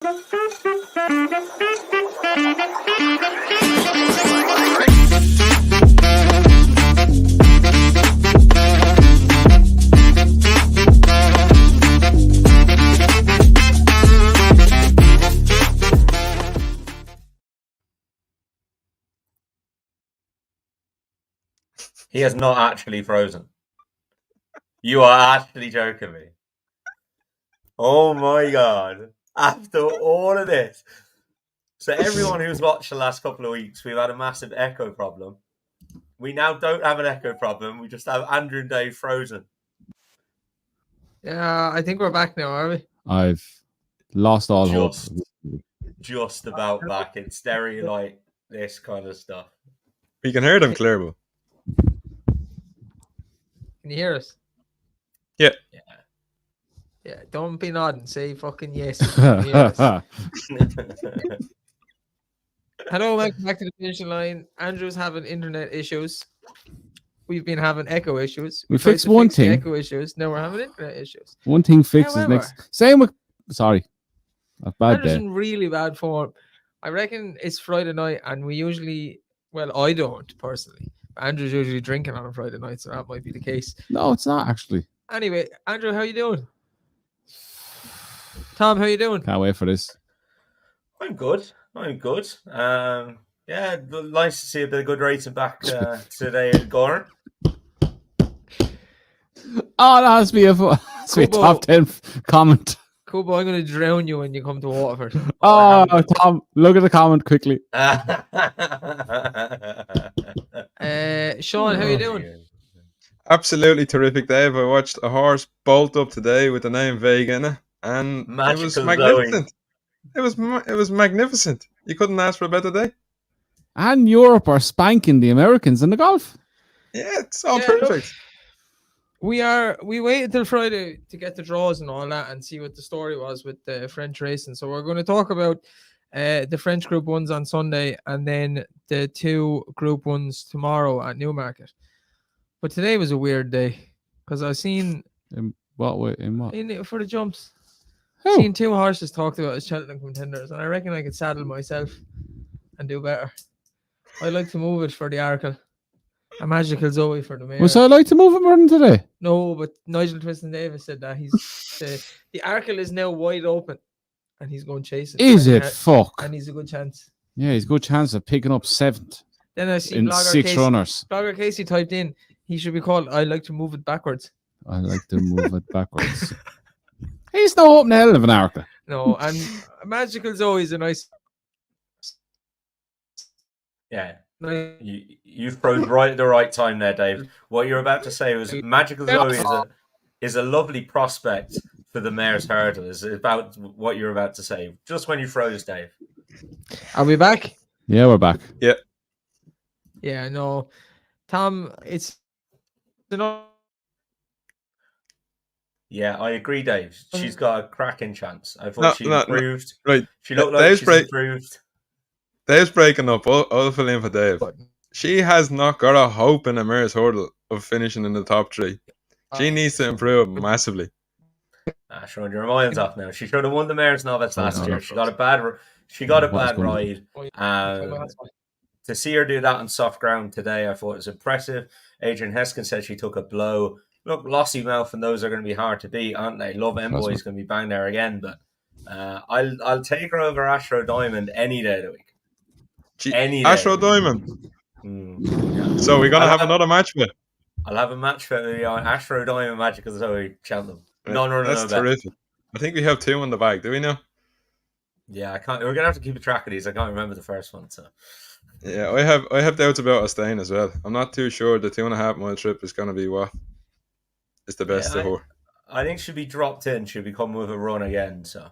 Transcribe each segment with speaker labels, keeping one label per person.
Speaker 1: He has not actually frozen. You are actually joking me. Oh my god. After all of this. So everyone who's watched the last couple of weeks, we've had a massive echo problem. We now don't have an echo problem. We just have Andrew and Dave frozen.
Speaker 2: Yeah, I think we're back now, are we?
Speaker 3: I've lost all hope.
Speaker 1: Just about back in stereo, like this kind of stuff.
Speaker 4: We can hear them clear,
Speaker 2: Can you hear us?
Speaker 4: Yeah.
Speaker 2: Yeah, don't be nodding. Say fucking yes. You can hear us. Hello, welcome back to the finishing line. Andrew's having internet issues. We've been having echo issues.
Speaker 3: We fixed one thing.
Speaker 2: Echo issues. Now we're having internet issues.
Speaker 3: One thing fixes next. Same with. Sorry. A bad
Speaker 2: Andrew's
Speaker 3: day.
Speaker 2: in really bad form. I reckon it's Friday night, and we usually, well, I don't personally. Andrew's usually drinking on a Friday night, so that might be the case.
Speaker 3: No, it's not actually.
Speaker 2: Anyway, Andrew, how you doing? Tom, how you doing?
Speaker 3: Can't wait for this.
Speaker 1: I'm good. Yeah, nice to see a bit of good racing back today in Gorn.
Speaker 3: Oh, that has to be a top 10 comment.
Speaker 2: Kubo, I'm going to drown you when you come to Waterford.
Speaker 3: Oh, Tom, look at the comment quickly.
Speaker 2: Sean, how you doing?
Speaker 4: Absolutely terrific, Dave. I watched a horse bolt up today with the name Vega in it, and it was magnificent. It was magnificent. You couldn't ask for a better day.
Speaker 3: And Europe are spanking the Americans in the golf.
Speaker 4: Yeah, it's all perfect.
Speaker 2: Look, we waited till Friday to get the draws and all that and see what the story was with the French racing. So we're going to talk about the French Group 1s on Sunday and then the 2 Group 1s tomorrow at Newmarket. But today was a weird day because I've seen...
Speaker 3: In what way?
Speaker 2: For the jumps.
Speaker 3: Who?
Speaker 2: Seen 2 horses talked about as Cheltenham contenders, and I reckon I could saddle myself and do better. I'd like to move it for the Arkle. A Magical Zoe for the mayor.
Speaker 3: Was I like to move him more than today?
Speaker 2: No, but Nigel Twiston Davis said that the Arkle is now wide open, and he's going chasing.
Speaker 3: Is it? Fuck.
Speaker 2: And he's a good chance.
Speaker 3: Yeah, he's a good chance of picking up 7th.
Speaker 2: Then I see
Speaker 3: in 6 runners.
Speaker 2: Blogger Casey typed in, he should be called I like to move it backwards.
Speaker 3: I like to move it backwards. He's no open hell of an Arkle.
Speaker 2: No, and Magical Zoe is a nice.
Speaker 1: Yeah. You froze right at the right time there, Dave. What you're about to say was Magical Zoe is a lovely prospect for the Mayor's Hurdle. Is about what you're about to say. Just when you froze, Dave.
Speaker 2: Are we back?
Speaker 3: Yeah, we're back.
Speaker 4: Yeah.
Speaker 2: Yeah, no. Tom, it's
Speaker 1: Yeah, I agree, Dave. She's got a cracking chance. I thought she improved.
Speaker 4: Right.
Speaker 1: She looked like she's improved.
Speaker 4: Dave's breaking up. I'll fill in for Dave. She has not got a hope in the Mayor's Hurdle of finishing in the top 3. She needs to improve massively.
Speaker 1: Sean, your mind's off now. She should have won the Mayor's Novice last year. She got a bad ride. To see her do that on soft ground today, I thought it was impressive. Adrian Heskin said she took a blow. Look, Lossy Mouth and those are going to be hard to beat, aren't they? Love Envoy's going to be bang there again, but I'll take her over Astro Diamond any day of the week. Any day.
Speaker 4: Astro Diamond.
Speaker 1: Yeah.
Speaker 4: So we're going to have another match with.
Speaker 1: I'll have a match for the Astro Diamond Magical Zoe Cheltenham.
Speaker 4: That's terrific. I think we have 2 in the bag. Do we know?
Speaker 1: Yeah, I can't. We're gonna have to keep track of these. I can't remember the first one. So.
Speaker 4: Yeah, I have doubts about Ostain as well. I'm not too sure the 2.5 mile trip is going to be what is the best to her.
Speaker 1: I think she'll be dropped in. She'll be coming with a run again. So,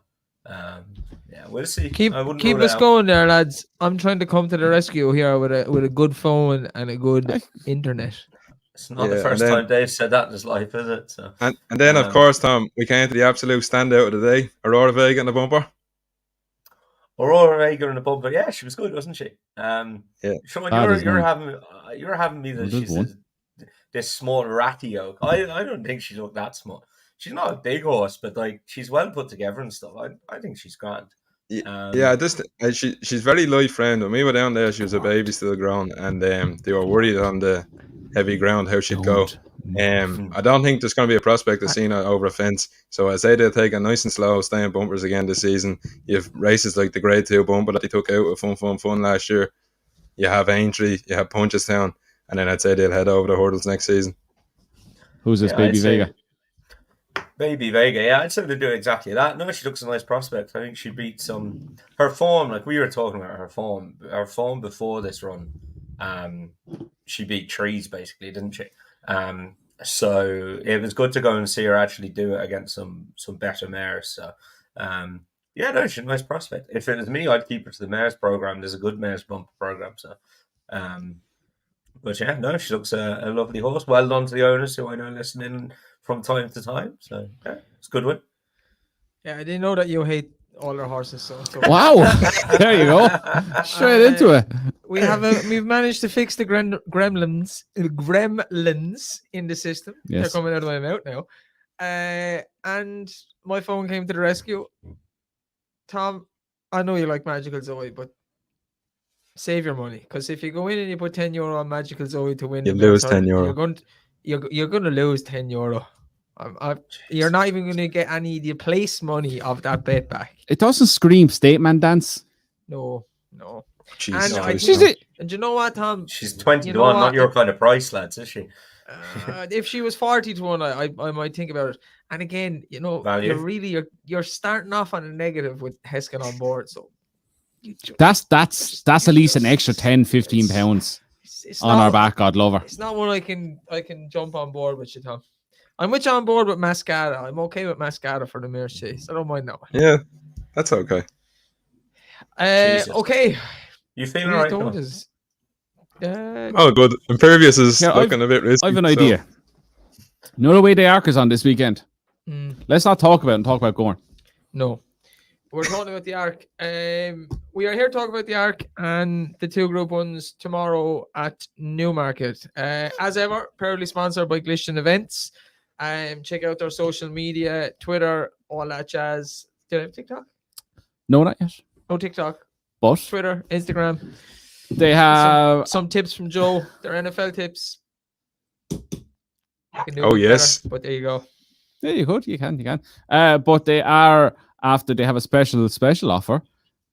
Speaker 1: we'll see.
Speaker 2: Keep us going there, lads. I'm trying to come to the rescue here with a good phone and a good internet.
Speaker 1: It's not the first time Dave said that in his life, is it? So.
Speaker 4: And then, of course, Tom, we came to the absolute standout of the day. Aurora Vega in the bumper.
Speaker 1: Aurora Vega in the bumper. Yeah, she was good, wasn't she? Sean, you're having me that she's this small ratty yoke. I don't think she looked that small. She's not a big horse, but like she's well put together and stuff. I think she's grand.
Speaker 4: She's very light framed. When we were down there, she was a baby still growing, and they were worried on the heavy ground how she'd go. I don't think there's going to be a prospect of seeing her over a fence. So I say they'll take it nice and slow, stay in bumpers again this season. You have races like the Grade 2 bumper that they took out with Fun last year. You have Aintree, you have Punchestown, and then I'd say they'll head over the hurdles next season.
Speaker 3: Who's this Baby Vega?
Speaker 1: Baby Vega, yeah, I'd say they do exactly that. No, she looks a nice prospect. I think she beat her form, like we were talking about her form before this run. She beat trees basically, didn't she? So it was good to go and see her actually do it against some better mares. So she's a nice prospect. If it was me, I'd keep her to the mares program. There's a good mares bumper program. So, but yeah, no, she looks a lovely horse. Well done to the owners who I know listen in from time to time. So yeah, it's a good one.
Speaker 2: Yeah, I didn't know that you hate all our horses. So
Speaker 3: wow, there you go, straight into it.
Speaker 2: We've managed to fix the gremlins in the system.
Speaker 3: Yes.
Speaker 2: They're coming out of my mouth now. And my phone came to the rescue. Tom, I know you like Magical Zoe, but save your money, because if you go in and you put €10 on Magical Zoe to win,
Speaker 4: you lose €10.
Speaker 2: You're going to lose €10. You're not even going to get any of the place money of that bet back.
Speaker 3: It doesn't scream statement dance.
Speaker 2: No.
Speaker 1: Jeez,
Speaker 2: and you know what, Tom?
Speaker 1: She's 20 to 1, not your kind of price, lads, is she?
Speaker 2: If she was 40 to 1, I might think about it. And again, you're starting off on a negative with Heskin on board, so
Speaker 3: that's at least an extra 10-15 pounds on our back. God love her.
Speaker 2: It's not one I can jump on board with you, Tom. I'm on board with Mascara. I'm okay with Mascara for the mare's chase. I don't mind that one.
Speaker 4: Yeah, that's okay.
Speaker 2: Okay.
Speaker 1: You feeling right?
Speaker 4: Oh, good. Impervious is looking a bit risky.
Speaker 3: I have an idea. You know the way the Arc is on this weekend? Let's not talk about it and talk about Gorn.
Speaker 2: No. We're talking about the Arc. We are here to talk about the Arc and the 2 Group 1s tomorrow at Newmarket. As ever, proudly sponsored by Glistian Events. Check out their social media, Twitter, all that jazz. Do they have TikTok?
Speaker 3: No, not yet.
Speaker 2: No TikTok.
Speaker 3: But
Speaker 2: Twitter, Instagram.
Speaker 3: They have
Speaker 2: some tips from Joe. Their NFL tips.
Speaker 4: Oh, yes.
Speaker 2: Better, but there you go.
Speaker 3: Yeah, you could. You can. But they are, after they have a special offer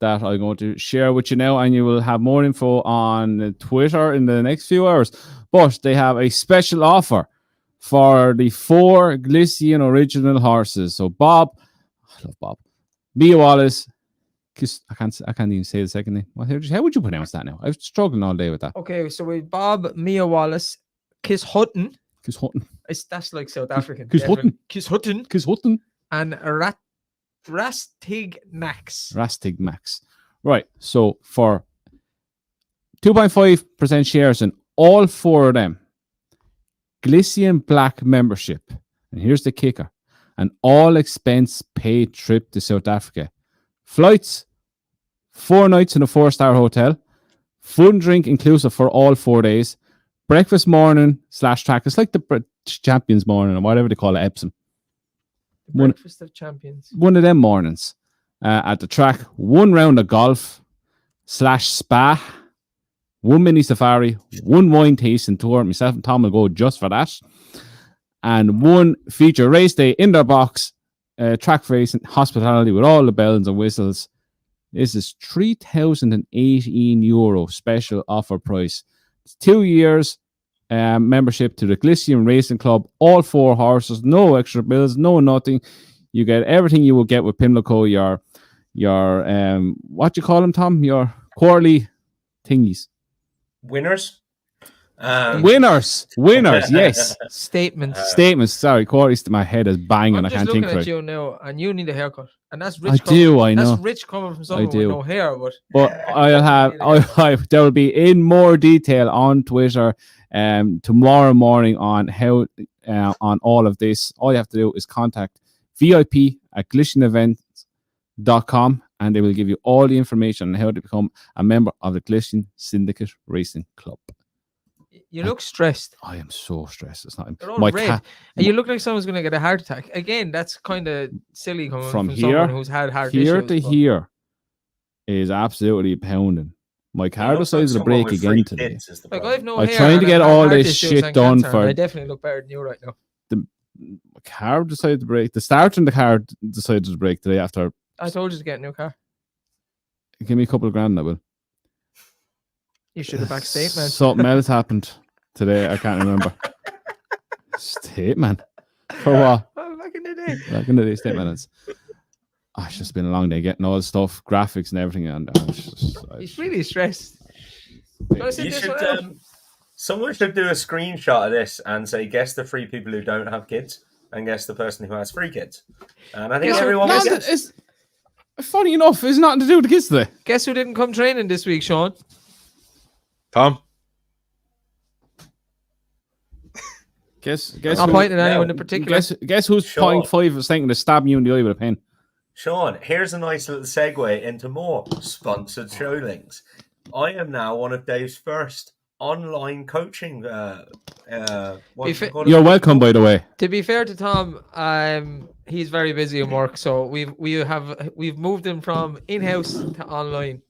Speaker 3: that I'm going to share with you now, and you will have more info on Twitter in the next few hours. But they have a special offer for the 4 Glistian original horses. So Bob, I love Bob, Mia Wallace, I can't even say the second name. How would you pronounce that now? I've struggled all day with that.
Speaker 2: Okay, so with Bob, Mia Wallace, Kiss Hutton. That's like South African. Kiss
Speaker 3: Hutton.
Speaker 2: And Rastig Max.
Speaker 3: Right. So for 2.5% shares in all 4 of them, Glistian Black membership. And here's the kicker: an all expense paid trip to South Africa. Flights, 4 nights in a 4-star hotel, food and drink inclusive for all 4 days, breakfast morning / track. It's like the Champions morning or whatever they call it, Epsom.
Speaker 2: Breakfast of Champions.
Speaker 3: One of them mornings at the track, 1 round of golf / spa, 1 mini safari, 1 wine tasting tour. Myself and Tom will go just for that. And 1 feature race day in their box. Track racing, hospitality with all the bells and whistles. This is €3,018 special offer price. It's 2 years membership to the Glistian Racing Club. All 4 horses, no extra bills, no nothing. You get everything you will get with Pimlico. Your what do you call them, Tom? Your quarterly thingies.
Speaker 1: Winners.
Speaker 3: Winners, yes.
Speaker 2: Statements.
Speaker 3: Sorry, quarters. My head is banging.
Speaker 2: I'm
Speaker 3: I can't think
Speaker 2: right.
Speaker 3: right.
Speaker 2: You now, and you need a haircut, and that's rich.
Speaker 3: I know.
Speaker 2: That's rich coming from someone with no hair.
Speaker 3: But I'll have. There will be in more detail on Twitter tomorrow morning on how on all of this. All you have to do is contact VIP@GlistianEvents.com, and they will give you all the information on how to become a member of the Glistian Syndicate Racing Club.
Speaker 2: You look stressed.
Speaker 3: I am so stressed. It's not
Speaker 2: my red. And you look like someone's going to get a heart attack. Again, that's kind of silly coming from someone who's had heart issues.
Speaker 3: Here to here, is absolutely pounding. My car decided to break again today.
Speaker 2: Like, I've no
Speaker 3: I'm
Speaker 2: hair
Speaker 3: trying to get all
Speaker 2: heart
Speaker 3: this
Speaker 2: issues
Speaker 3: shit
Speaker 2: and
Speaker 3: done
Speaker 2: cancer,
Speaker 3: for.
Speaker 2: I definitely look better than you right now.
Speaker 3: My car decided to break. The starter in the car decided to break today after.
Speaker 2: I told you to get a new car.
Speaker 3: Give me a couple of grand, I will.
Speaker 2: You should have backed State, man.
Speaker 3: Something else happened today. I can't remember. State, man. For what?
Speaker 2: Oh, back in the day.
Speaker 3: Back in the day, State, man. It's just been a long day getting all the stuff, graphics and everything. And
Speaker 2: he's really stressed.
Speaker 1: You should, someone should do a screenshot of this and say, guess the 3 people who don't have kids and guess the person who has 3 kids. And I think everyone will guess.
Speaker 3: Funny enough, it's nothing to do with the kids today.
Speaker 2: Guess who didn't come training this week, Sean?
Speaker 4: Tom.
Speaker 3: Guess
Speaker 2: not pointing at anyone in particular.
Speaker 3: Guess who's
Speaker 1: Sean.
Speaker 3: 0.5 of thinking to stab you in the eye with a pen?
Speaker 1: Sean, here's a nice little segue into more sponsored show links. I am now one of Dave's first online coaching.
Speaker 3: You're welcome, by the way.
Speaker 2: To be fair to Tom, he's very busy in work, so we've moved him from in-house to online.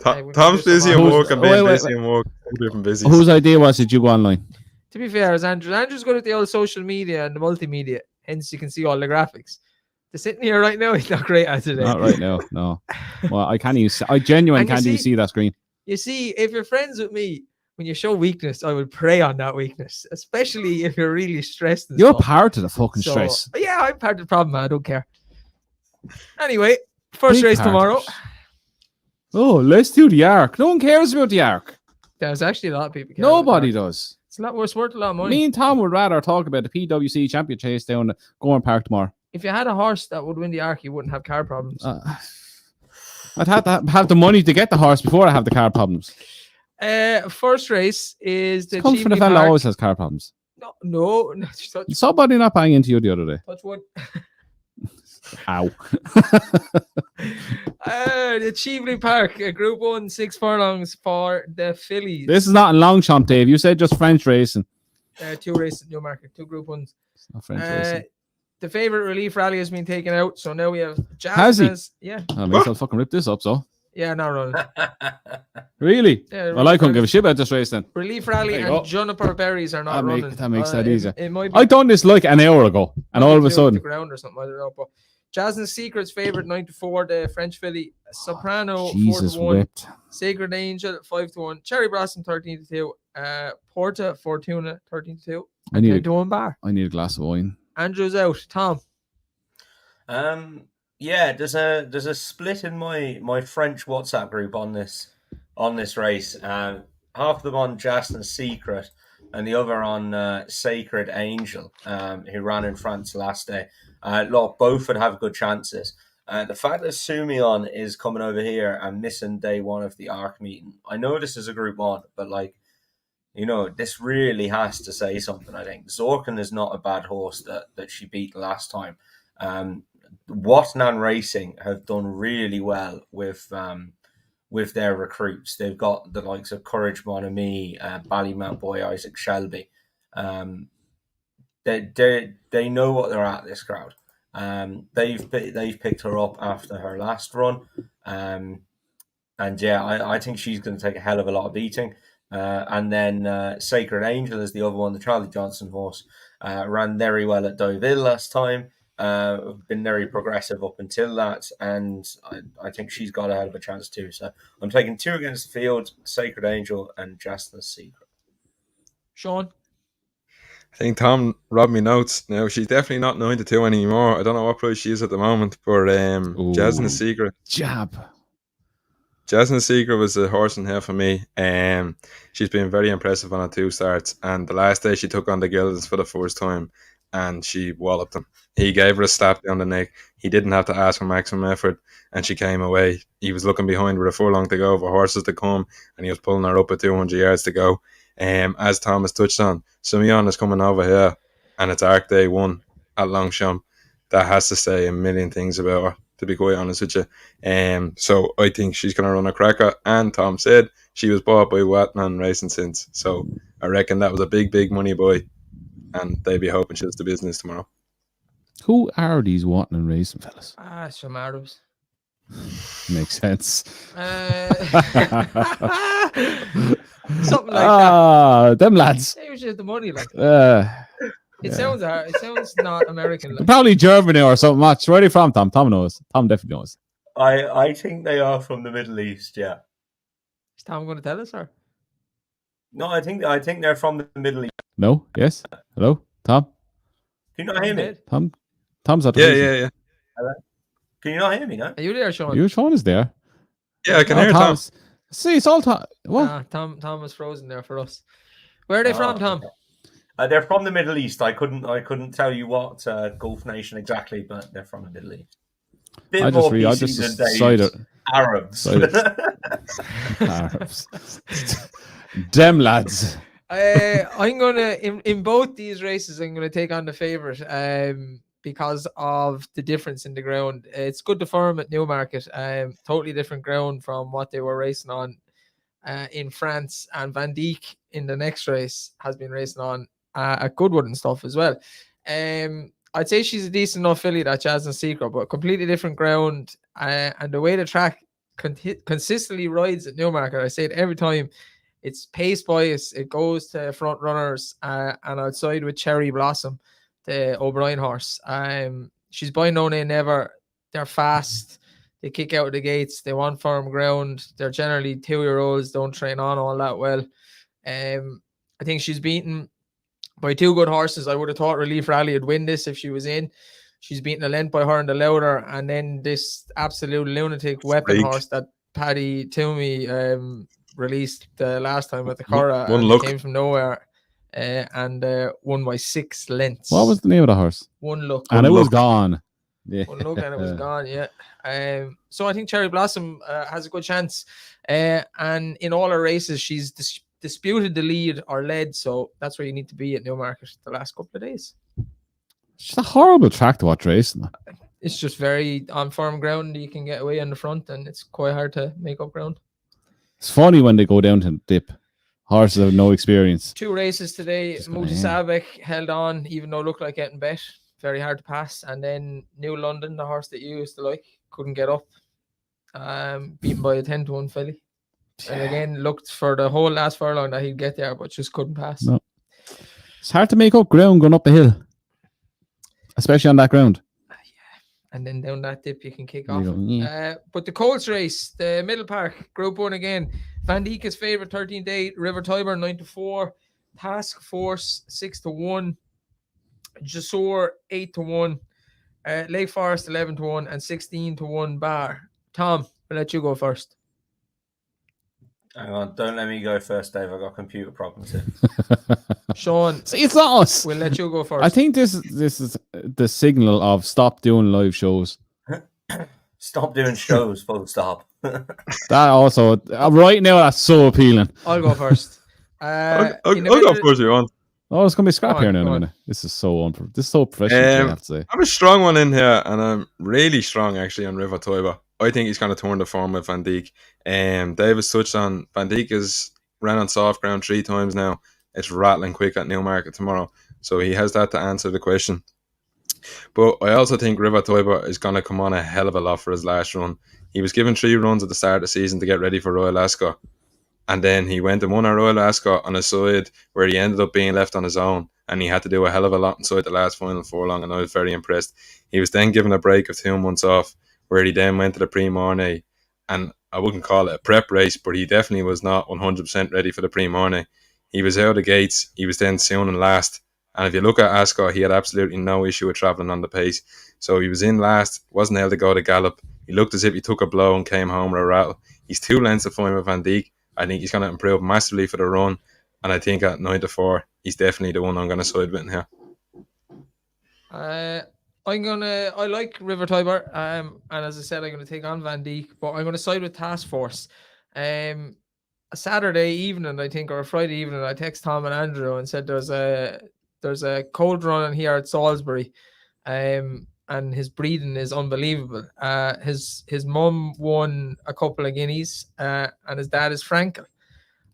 Speaker 4: Tom's busy in work and being busy in work. Different busy.
Speaker 3: Whose idea was it you go online?
Speaker 2: To be fair, as Andrew's good at the old social media and the multimedia, hence you can see all the graphics. The sitting here right now, he's not great at it.
Speaker 3: Not right now, no. Well, I genuinely can't even see that screen.
Speaker 2: You see, if you're friends with me, when you show weakness, I would prey on that weakness, especially if you're really stressed.
Speaker 3: You're part of the fucking stress.
Speaker 2: Yeah, I'm part of the problem, man. I don't care. Anyway, first race tomorrow.
Speaker 3: Oh, let's do the Arc. No one cares about the Arc.
Speaker 2: There's actually a lot of people.
Speaker 3: Nobody does.
Speaker 2: It's worth a lot of money.
Speaker 3: Me and Tom would rather talk about the PWC Champion Chase down the Gorham Park tomorrow.
Speaker 2: If you had a horse that would win the Arc, you wouldn't have car problems.
Speaker 3: I'd have to have the money to get the horse before I have the car problems.
Speaker 2: First race is the
Speaker 3: Come from the fella always has car problems.
Speaker 2: No.
Speaker 3: Somebody not banging into you the other day.
Speaker 2: Touch wood.
Speaker 3: Ow.
Speaker 2: The Cheveley Park, Group 1, 6 furlongs for the fillies.
Speaker 3: This is not in Longchamp, Dave. You said just French racing.
Speaker 2: 2 races in Newmarket, 2 Group 1s.
Speaker 3: It's not French racing.
Speaker 2: The favourite Relief Rally has been taken out, so now we have Jazz.
Speaker 3: Has he?
Speaker 2: Yeah.
Speaker 3: I mean, I'll fucking rip this up, so.
Speaker 2: Yeah, not running.
Speaker 3: Really?
Speaker 2: Yeah,
Speaker 3: well, I couldn't give a shit about this race then.
Speaker 2: Relief Rally and Juniper Berries are not running.
Speaker 3: That makes that easier.
Speaker 2: I
Speaker 3: done this like an hour ago, and all of a sudden.
Speaker 2: The ground or something, I don't know. But Jasmine Secret's favourite 9-4, the French filly. Soprano 4-1. Sacred Angel 5-1. Cherry Blossom 13-2. Porta Fortuna 13-2.
Speaker 3: I need a glass of wine.
Speaker 2: Andrew's out. Tom.
Speaker 1: Yeah, there's a split in my French WhatsApp group on this race. Half of them on Jasmine Secret and the other on Sacred Angel, who ran in France last day. Look, both would have good chances. The fact that Sumion is coming over here and missing day 1 of the ARC meeting, I know this is a Group 1, but this really has to say something, I think. Zorkin is not a bad horse that she beat last time. Watnan Racing have done really well with their recruits. They've got the likes of Courage Mon Ami, Ballymount Boy Isaac Shelby. They know what they're at, this crowd. They've picked her up after her last run. And yeah, I think she's going to take a hell of a lot of beating. And then Sacred Angel is the other one, the Charlie Johnson horse. Ran very well at Deauville last time. Been very progressive up until that, and I think she's got a hell of a chance too. So I'm taking 2 against the field, Sacred Angel and Jasmine's Secret.
Speaker 2: Sean?
Speaker 4: I think Tom robbed me notes. Now, she's definitely not 9-2 anymore. I don't know what price she is at the moment, but Jasmine's Secret.
Speaker 3: Jab.
Speaker 4: Jasmine's Secret was a horse and half for me. She's been very impressive on her 2 starts, and the last day she took on the Gilders for the first time, and she walloped him. He gave her a slap down the neck. He didn't have to ask for maximum effort, and she came away. He was looking behind with a furlong to go for horses to come, and he was pulling her up at 200 yards to go. As Thomas touched on, Sumion is coming over here, and it's Arc Day 1 at Longchamp. That has to say a million things about her, to be quite honest with you. So I think she's going to run a cracker, and Tom said she was bought by Watnan Racing since. So I reckon that was a big, big money buy, and they'd be hoping she's the business tomorrow.
Speaker 3: Who are these Watnan Racing fellas?
Speaker 2: Some Arabs.
Speaker 3: Makes sense.
Speaker 2: Something like that.
Speaker 3: Them lads.
Speaker 2: They usually have the money, like. It
Speaker 3: Yeah.
Speaker 2: sounds hard. It sounds not American. Like.
Speaker 3: Probably Germany or something. Much. Where are they from, Tom? Tom knows. Tom definitely knows.
Speaker 1: I think they are from the Middle East. Yeah.
Speaker 2: Is Tom going to tell us, or?
Speaker 1: No, I think they're from the Middle East.
Speaker 3: No. Yes. Hello, Tom.
Speaker 1: Can you not hear me?
Speaker 3: Tom's at the
Speaker 4: Yeah.
Speaker 1: Hello? Can you not hear me? No.
Speaker 2: Are you there, Sean?
Speaker 3: Your Sean is there.
Speaker 4: Yeah, I can hear Tom.
Speaker 3: See, it's all Tom. What?
Speaker 2: Tom was frozen there for us. Where are they from, Tom?
Speaker 1: Okay. They're from the Middle East. I couldn't tell you what Gulf nation exactly, but they're from the Middle East.
Speaker 3: I just decided
Speaker 1: Arabs.
Speaker 3: Arabs. Them lads.
Speaker 2: I'm gonna in both these races. I'm gonna take on the favorite because of the difference in the ground. It's good to firm at Newmarket. Totally different ground from what they were racing on in France, and Van Dijk in the next race has been racing on at Goodwood and stuff as well. I'd say she's a decent enough filly, that Jasmine Secret, but completely different ground. And the way the track consistently rides at Newmarket, I say it every time, it's pace bias. It goes to front runners, and I'd side with Cherry Blossom, the O'Brien horse. She's by no name never. They're fast. They kick out of the gates. They want firm ground. They're generally 2-year-olds, don't train on all that well. I think she's beaten by 2 good horses. I would have thought Relief Rally would win this if she was in. She's beaten a length by her and the Louder, and then this absolute lunatic weapon horse that Paddy Toomey released the last time at the Curragh.
Speaker 4: One look.
Speaker 2: Came from nowhere and won by 6 lengths.
Speaker 3: What was the name of the horse?
Speaker 2: One Look.
Speaker 3: And it was gone. Yeah.
Speaker 2: One Look and it was gone, yeah. So I think Cherry Blossom has a good chance. And in all her races, she's disputed the lead or led, so that's where you need to be at Newmarket the last couple of days.
Speaker 3: It's a horrible track to watch racing.
Speaker 2: It's just very on firm ground. You can get away on the front, and it's quite hard to make up ground.
Speaker 3: It's funny when they go down to the dip. Horses have no experience.
Speaker 2: 2 races today. Mutasabek held on, even though it looked like getting bet. Very hard to pass. And then New London, the horse that you used to like, couldn't get up. Beaten by a 10-1 filly. And again, looked for the whole last furlong that he'd get there, but just couldn't pass.
Speaker 3: No. It's hard to make up ground going up a hill, especially on that ground.
Speaker 2: And then down that dip, you can kick off.
Speaker 3: Yeah.
Speaker 2: But the Colts race, the Middle Park, Group 1 again. Van Dijk is favourite, 13-8. River Tiber, 9-4. Task Force, 6-1. Jasor, 8-1. Lake Forest, 11-1. And 16-1 Bar. Tom, I'll let you go first.
Speaker 1: Hang on, don't let me go first, Dave. I've got computer problems here.
Speaker 2: Sean,
Speaker 3: See, it's not us.
Speaker 2: We'll let you go first.
Speaker 3: I think this is the signal of stop doing live shows.
Speaker 1: Stop doing shows, full stop.
Speaker 3: That also, right now, that's so appealing.
Speaker 2: I'll go first.
Speaker 4: I'll go first if you want.
Speaker 3: Oh, it's going to be scrap
Speaker 2: Go
Speaker 3: here
Speaker 2: on,
Speaker 3: now in
Speaker 2: go
Speaker 3: a
Speaker 2: on.
Speaker 3: minute. This is so professional, I have to say.
Speaker 4: I have a strong one in here, and I'm really strong actually on River Tiber. I think he's going to turn the form with Van Dijk. Davis touched on Van Dijk has ran on soft ground 3 times now. It's rattling quick at Newmarket tomorrow, so he has that to answer the question. But I also think River Tiber is going to come on a hell of a lot for his last run. He was given 3 runs at the start of the season to get ready for Royal Ascot, and then he went and won a Royal Ascot on a side where he ended up being left on his own, and he had to do a hell of a lot inside the last final furlong, and I was very impressed. He was then given a break of 2 months off, where he then went to the Prix Marcel, and I wouldn't call it a prep race, but he definitely was not 100% ready for the Prix Marcel. He was out of the gates. He was then soon and last. And if you look at Ascot, he had absolutely no issue with travelling on the pace. So he was in last, wasn't able to go to gallop. He looked as if he took a blow and came home with a rattle. He's 2 lengths of fine with Van Dijk. I think he's going to improve massively for the run. And I think at 9-4, he's definitely the one I'm going to side with in here.
Speaker 2: I like River Tiber, and as I said, I'm going to take on Van Dijk, but I'm going to side with Task Force. A Saturday evening, I think, or a Friday evening, I text Tom and Andrew and said there's a cold run here at Salisbury, and his breeding is unbelievable. His mum won a couple of guineas, and his dad is Frankel.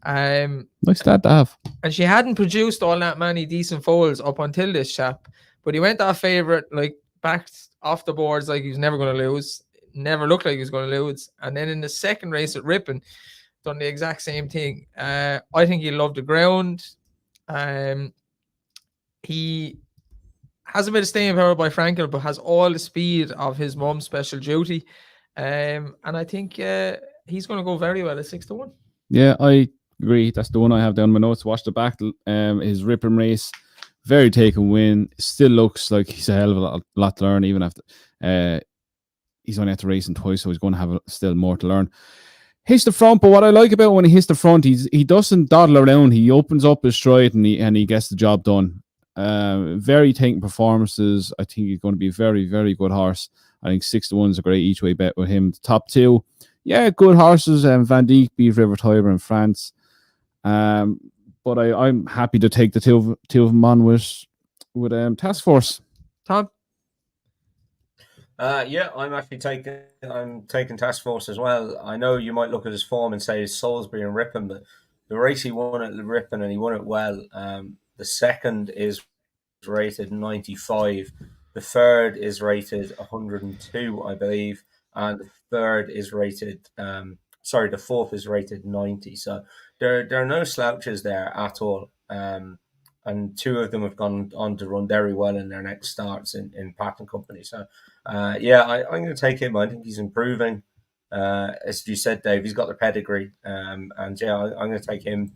Speaker 3: Nice dad to have.
Speaker 2: And she hadn't produced all that many decent foals up until this chap. But he went off favourite, like backed off the boards like he was never going to lose. never looked like he was going to lose. And then in the second race at Ripon, done the exact same thing. I think he loved the ground. He has a bit of staying power by Frankel, but has all the speed of his mum's Special Duty. And I think he's going to go very well at 6-1.
Speaker 3: Yeah, I agree. That's the one I have down my notes. Watch the back. His Ripon race, very taken win. Still looks like he's a hell of a lot to learn, even after he's only had to racing twice, so he's going to have still more to learn. Hits the front, but what I like about when he hits the front, he doesn't dawdle around. He opens up his stride and he gets the job done. Very taking performances. I think he's going to be a very, very good horse. I think 6-1 is a great each way bet with him. The top two, yeah, good horses. Van Dijk beat River Tiber in France. But I'm happy to take the two of them on with Task Force.
Speaker 2: Tom?
Speaker 1: Yeah, I'm taking Task Force as well. I know you might look at his form and say Salisbury and Ripon, but the race he won at Ripon and he won it well. The second is rated 95. The third is rated 102, I believe, and the third is rated. The fourth is rated 90. So there are no slouches there at all. And two of them have gone on to run very well in their next starts in Patton Company. So, I'm going to take him. I think he's improving. As you said, Dave, he's got the pedigree. I'm going to take him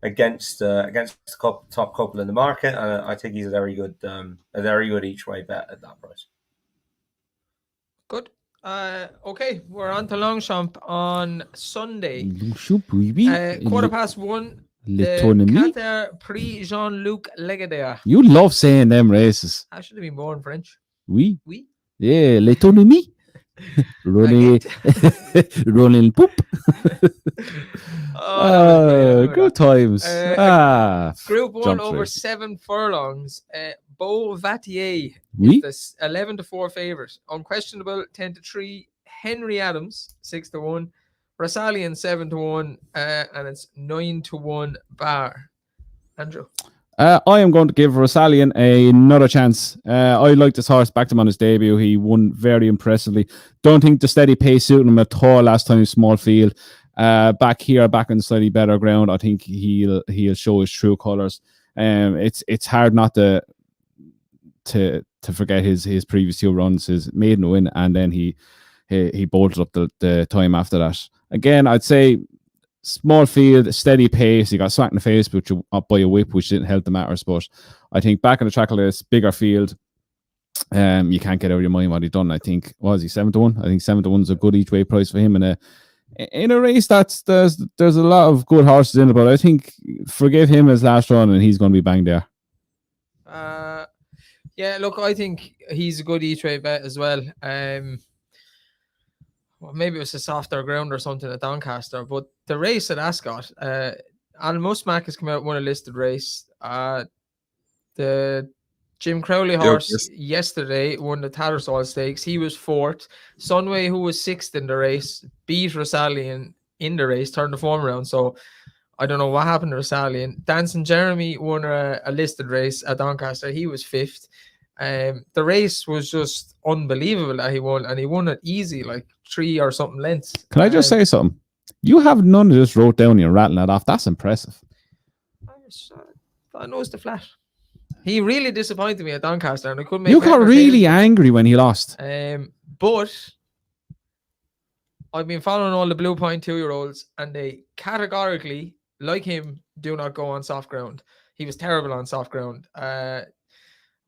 Speaker 1: against the top couple in the market. And I think he's a very good each way bet at that price.
Speaker 2: Good. Okay, we're on to Longchamp on Sunday. 1:15. The Qatar Prix Jean-Luc Legadier.
Speaker 3: You love saying them races.
Speaker 2: I should have been more in French.
Speaker 3: Oui. Yeah, l'autonomie. Running poop. Good times.
Speaker 2: Group 1 over 7 furlongs. Beau Vatier is the 11-4 favourite. Unquestionable 10-3. Henry Adams 6-1. Rosalian 7-1. And it's 9-1 bar. Andrew.
Speaker 3: I am going to give Rosalian another chance. I like this horse. Backed him on his debut. He won very impressively. Don't think the steady pace suited him at all last time in small field. Back on slightly better ground, I think he'll show his true colours. It's hard not to forget his previous two runs, his maiden win, and then he bolted up the time after that. Again, I'd say small field, steady pace. He got smacked in the face by a whip, which didn't help the matters. But I think back on the track of this bigger field, you can't get out of your mind what he done. I think, was he 7-1? I think 7-1 is a good each way price for him in a race there's a lot of good horses in it. But I think forgive him his last run, and he's going to be banged there.
Speaker 2: Yeah, look, I think he's a good each way bet as well. Well, maybe it was a softer ground or something at Doncaster, but the race at Ascot, Al Musmak has come out and won a listed race. The Jim Crowley horse yesterday won the Tattersall Stakes. He was fourth. Sunway, who was sixth in the race, beat Rosalian in the race, turned the form around. So I don't know what happened to Rosalian. Dancing Jeremy won a listed race at Doncaster. He was fifth. The race was just unbelievable that he won, and he won it easy, like 3 or something lengths.
Speaker 3: Can I just say something? You have none of this wrote down and you're rattling that off. That's impressive.
Speaker 2: I know it's the flat. He really disappointed me at Doncaster, and I couldn't make.
Speaker 3: You got really angry when he lost.
Speaker 2: But I've been following all the Blue Point 2-year-olds, and they categorically, like him, do not go on soft ground. He was terrible on soft ground.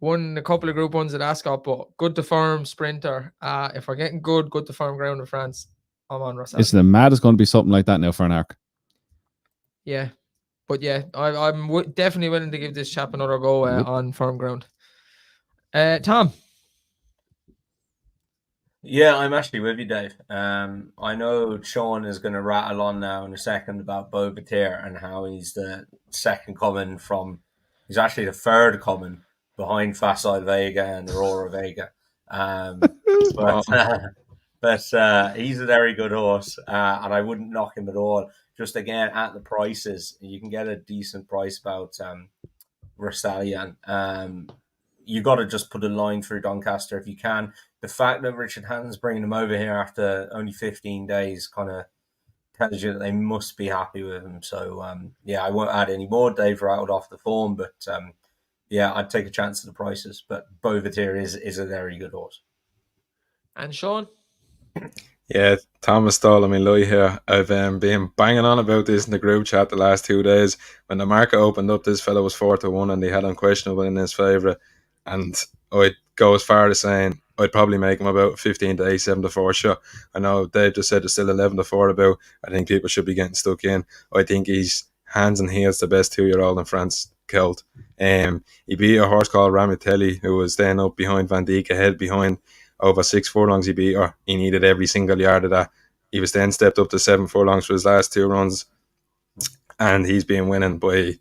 Speaker 2: Won a couple of Group 1s at Ascot, but good to firm sprinter. If we're getting good to firm ground in France, I'm on Russell.
Speaker 3: Isn't it mad? It's going to be something like that now for an arc.
Speaker 2: Yeah. But yeah, I'm definitely willing to give this chap another go on firm ground. Tom?
Speaker 1: Yeah, I'm actually with you, Dave. I know Sean is going to rattle on now in a second about Beau Vatier and how he's the second coming from... He's actually the third coming behind Facile Vega and Aurora Vega. But he's a very good horse, and I wouldn't knock him at all. Just again, at the prices, you can get a decent price about Rosalian. You got to just put a line through Doncaster if you can. the fact that Richard Hatton's bringing him over here after only 15 days kind of tells you that they must be happy with him. So, yeah, I won't add any more. Dave rattled off the form, but yeah, I'd take a chance at the prices. But Bovatir is a very good horse.
Speaker 2: And Sean?
Speaker 4: Yeah, Thomas stole me lie here. I've been banging on about this in the group chat the last 2 days. When the market opened up, this fella was 4-1 and they had him questionable in his favourite. And I'd go as far as saying I'd probably make him about 15 to 8, 7 to 4 shot. I know Dave just said there's still 11 to 4 about. I think people should be getting stuck in. I think he's hands and heels the best 2-year-old in France, Kelt. He beat a horse called Ramitelli, who was then up behind Van Dijk, ahead behind. Over 6 furlongs he beat her. He needed every single yard of that. He was then stepped up to 7 furlongs for his last 2 runs, and he's been winning by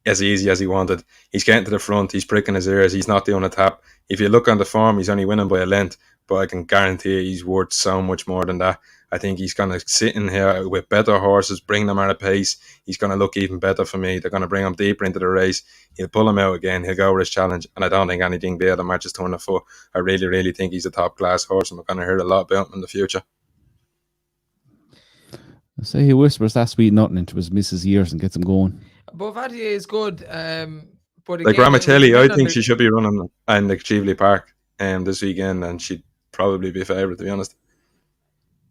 Speaker 4: as easy as he wanted. He's getting to the front. He's pricking his ears. He's not doing a tap. If you look on the form, he's only winning by a length, but I can guarantee you he's worth so much more than that. I think he's going to sit in here with better horses, bring them at a pace. He's going to look even better for me. They're going to bring him deeper into the race. He'll pull him out again. He'll go over his challenge. And I don't think anything better than matches turn the foot. I really, really think he's a top class horse, and we're going to hear a lot about him in the future.
Speaker 3: I say he whispers that sweet nothing into his missus' ears and gets him going.
Speaker 2: Bovatir is good. But again,
Speaker 4: like Ramitelli, I think she should be running in the Cheveley Park this weekend, and she'd probably be a favourite, to be honest.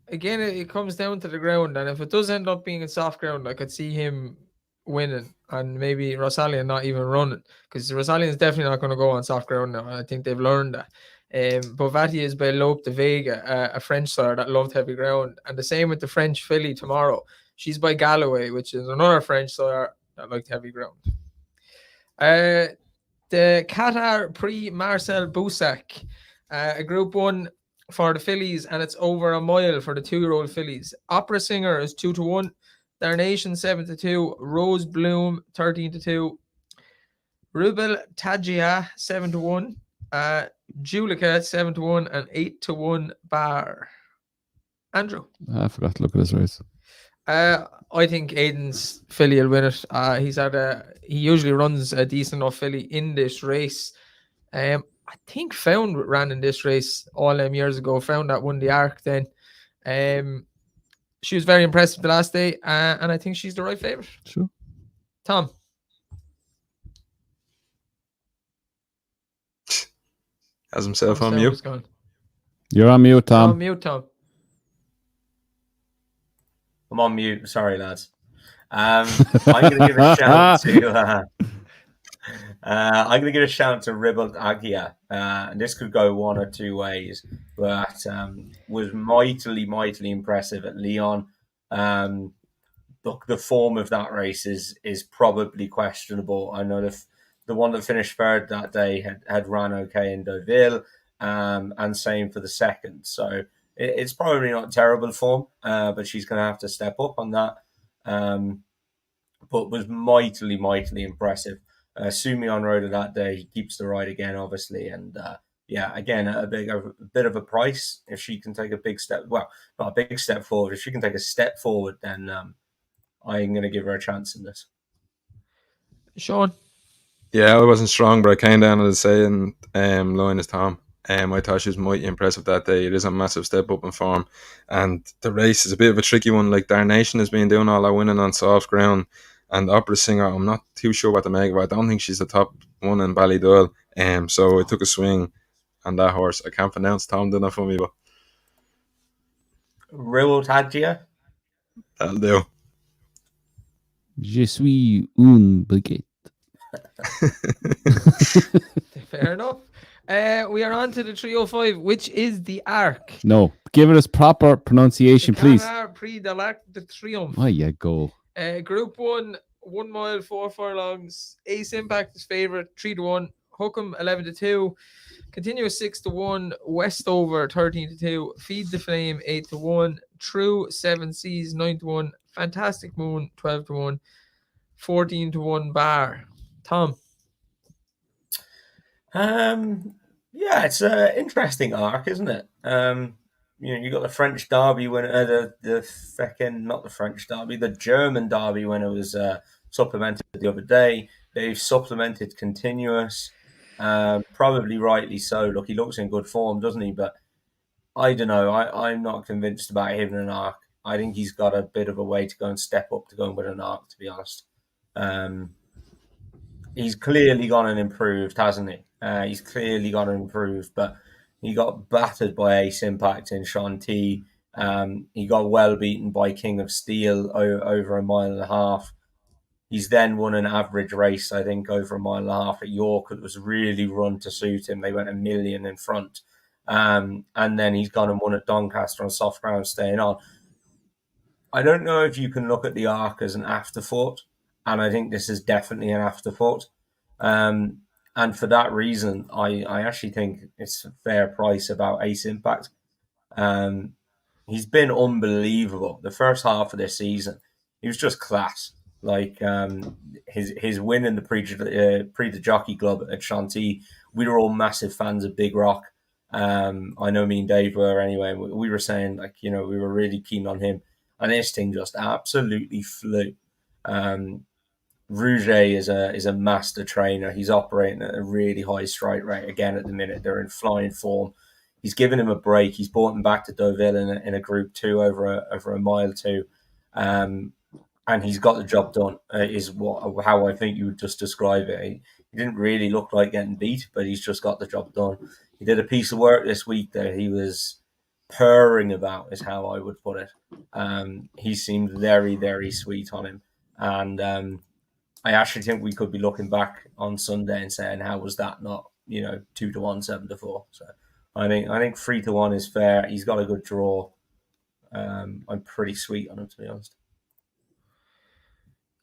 Speaker 2: Again, it comes down to the ground, and if it does end up being a soft ground, I could see him winning, and maybe Rosalian not even running, because Rosalian is definitely not going to go on soft ground now. I think they've learned that. Bovatir is by Lope de Vega, a French sire that loved heavy ground, and the same with the French filly tomorrow. She's by Galloway, which is another French sire that liked heavy ground. The Qatar Prix Marcel Boussac, a Group 1 for the fillies, and it's over a mile for the 2-year-old fillies. Opera Singer is 2-1, Darnation 7-2, Rose Bloom 13-2, Rubel Tajia 7-1, Julica 7-1, and 8-1 Bar. Andrew?
Speaker 3: I forgot to look at his race.
Speaker 2: I think Aidan's filly will win it. He usually runs a decent enough filly in this race. I think Found ran in this race all them years ago. Found that won the Arc then. She was very impressive the last day, and I think she's the right favourite.
Speaker 3: Sure.
Speaker 2: Tom?
Speaker 4: Has himself on mute.
Speaker 3: You're on mute, Tom.
Speaker 2: On mute, Tom.
Speaker 1: I'm on mute. Sorry, lads. I'm going to give a shout to... I'm going to give a shout to Ribble Agia, and this could go one or two ways, but was mightily impressive at Lyon. Look, the form of that race is probably questionable. I know the one that finished third that day had ran okay in Deauville, and same for the second. So it's probably not terrible form, but she's going to have to step up on that. But was mightily impressive. Sumion rode it that day. He keeps the ride again, obviously, and yeah, again a bit of a price if she can take a big step. Well, not a big step forward. If she can take a step forward, then I'm going to give her a chance in this.
Speaker 2: Sean?
Speaker 4: Yeah, I wasn't strong, but I came down to the same line as Tom. I thought she was mighty impressive that day. It is a massive step up in form, and the race is a bit of a tricky one. Like Darnation has been doing all that winning on soft ground. And Opera Singer, I'm not too sure what to make of her. I don't think she's the top one in Ballydoyle. So I took a swing on that horse. I can't pronounce. Tom did that for me, but
Speaker 1: Rewotadjia?
Speaker 4: That'll do.
Speaker 3: Je suis un baguette.
Speaker 2: Fair enough. We are on to the 305, which is the Arc.
Speaker 3: No, give it its proper pronunciation, please.
Speaker 2: Prix de l'Arc de Triomphe.
Speaker 3: Oh, yeah, go.
Speaker 2: Group 1, 1 mile, 4 furlongs. Ace Impact is favourite, 3-1. Hookham 11-2. Continuous 6-1. Westover 13-2. Feed the Flame 8-1. True 7 Seas 9-1. Fantastic Moon 12-1. 14-1 Bar. Tom?
Speaker 1: Yeah, it's an interesting arc, isn't it? You got the French Derby winner, the German Derby winner was supplemented the other day. They've supplemented Continuous, probably rightly so. Look, he looks in good form, doesn't he? But I don't know. I'm not convinced about him in an arc. I think he's got a bit of a way to go and step up to going with an arc, to be honest. He's clearly gone and improved, hasn't he? He's clearly gone and improved, but he got battered by Ace Impact in Shanti. He got well beaten by King of Steel over a mile and a half. He's then won an average race, I think, over a mile and a half at York. It was really run to suit him. They went a million in front. And then he's gone and won at Doncaster on soft ground, staying on. I don't know if you can look at the arc as an afterthought, and I think this is definitely an afterthought. And for that reason, I actually think it's a fair price about Ace Impact. He's been unbelievable. The first half of this season, he was just class. Like his win in the Prix de Jockey Club at Shanti, we were all massive fans of Big Rock. I know me and Dave were anyway. We were saying, like, we were really keen on him. And this thing just absolutely flew. Rouget is a master trainer. He's operating at a really high strike rate again at the minute. They're in flying form. He's given him a break. He's brought him back to Deauville in a Group 2 over a mile 2. And he's got the job done, is how I think you would just describe it. He didn't really look like getting beat, but he's just got the job done. He did a piece of work this week that he was purring about, is how I would put it. He seemed very, very sweet on him. And I actually think we could be looking back on Sunday and saying, how was that not, 2-1, 7-4? So I think 3-1 is fair. He's got a good draw. I'm pretty sweet on him, to be honest.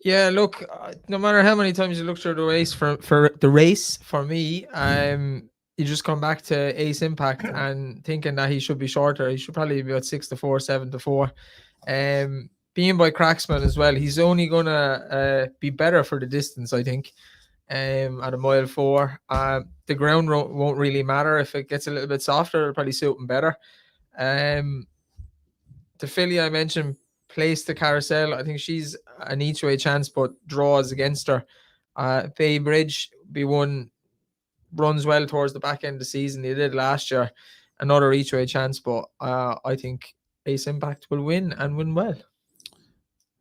Speaker 2: Yeah, look, no matter how many times you look through the race for me, you just come back to Ace Impact and thinking that he should be shorter. He should probably be about 6-4, 7-4. Being by Cracksman as well, he's only gonna be better for the distance, I think. At a mile 4, the ground won't really matter. If it gets a little bit softer, it'll probably suit him better. The filly I mentioned, Place the Carousel, I think she's an each way chance, but draws against her. Bay Bridge be one, runs well towards the back end of the season. He did last year. Another each way chance, but I think Ace Impact will win and win well.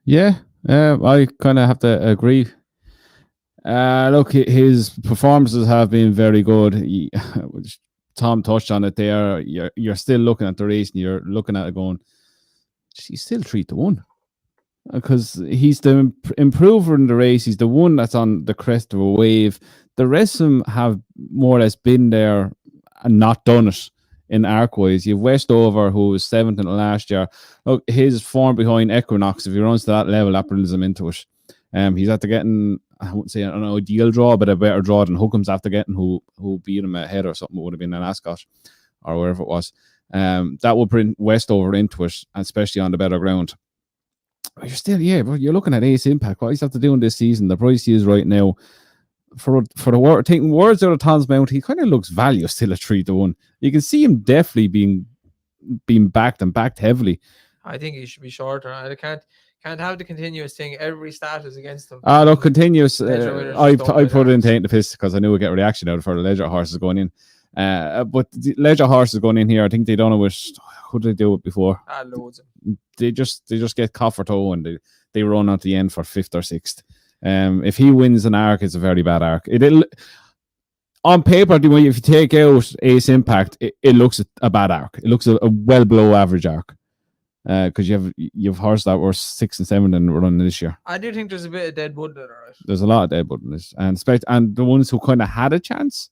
Speaker 3: Yeah, I kind of have to agree. Look, his performances have been very good. Tom touched on it there. You're still looking at the race and you're looking at it going, he's still 3-1, because he's the improver in the race. He's the one that's on the crest of a wave. The rest of them have more or less been there and not done it in arc-wise. You've Westover, who was 7th in the last year. Look, his form behind Equinox, if he runs to that level, that brings him into it. He's after getting, I wouldn't say an ideal draw, but a better draw than Hookham's after getting, who beat him ahead or something. It would have been an Ascot or wherever it was. That will bring Westover into it, especially on the better ground. But you're still, but you're looking at Ace Impact. What he's after doing this season, the price he is right now, for the word, taking words out of Tom's mouth, he kind of looks value still at 3-1. You can see him definitely being backed and backed heavily.
Speaker 2: I think he should be shorter. I can't have the continuous thing. Every stat is against him.
Speaker 3: Look, continuous. I put it in taking the piss because I knew we'd get a reaction out of for the Leisure horses going in. But the Leisure horses going in here, I think they don't know who did they do it before.
Speaker 2: Loads.
Speaker 3: They just get cough or toe and they run at the end for 5th or 6th. If he wins an arc, it's a very bad arc. On paper, if you take out Ace Impact, it looks a bad arc. It looks a well below average arc. Because you've horses that were 6 and 7 and running this year.
Speaker 2: I do think there's a bit of dead wood there, right?
Speaker 3: There's a lot of dead wood in this, and the ones who kind of had a chance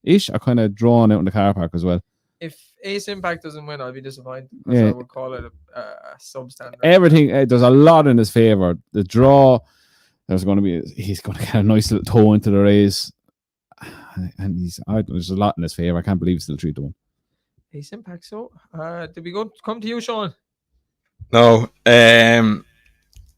Speaker 3: are kind of drawn out in the car park as well.
Speaker 2: If Ace Impact doesn't win, I'll be disappointed. I would call it a substandard.
Speaker 3: Everything, there's a lot in his favour. The draw, he's going to get a nice little toe into the race, and there's a lot in his favour. I can't believe he's still 3-1.
Speaker 2: Ace Impact. So, did we come to you, Sean?
Speaker 4: No, as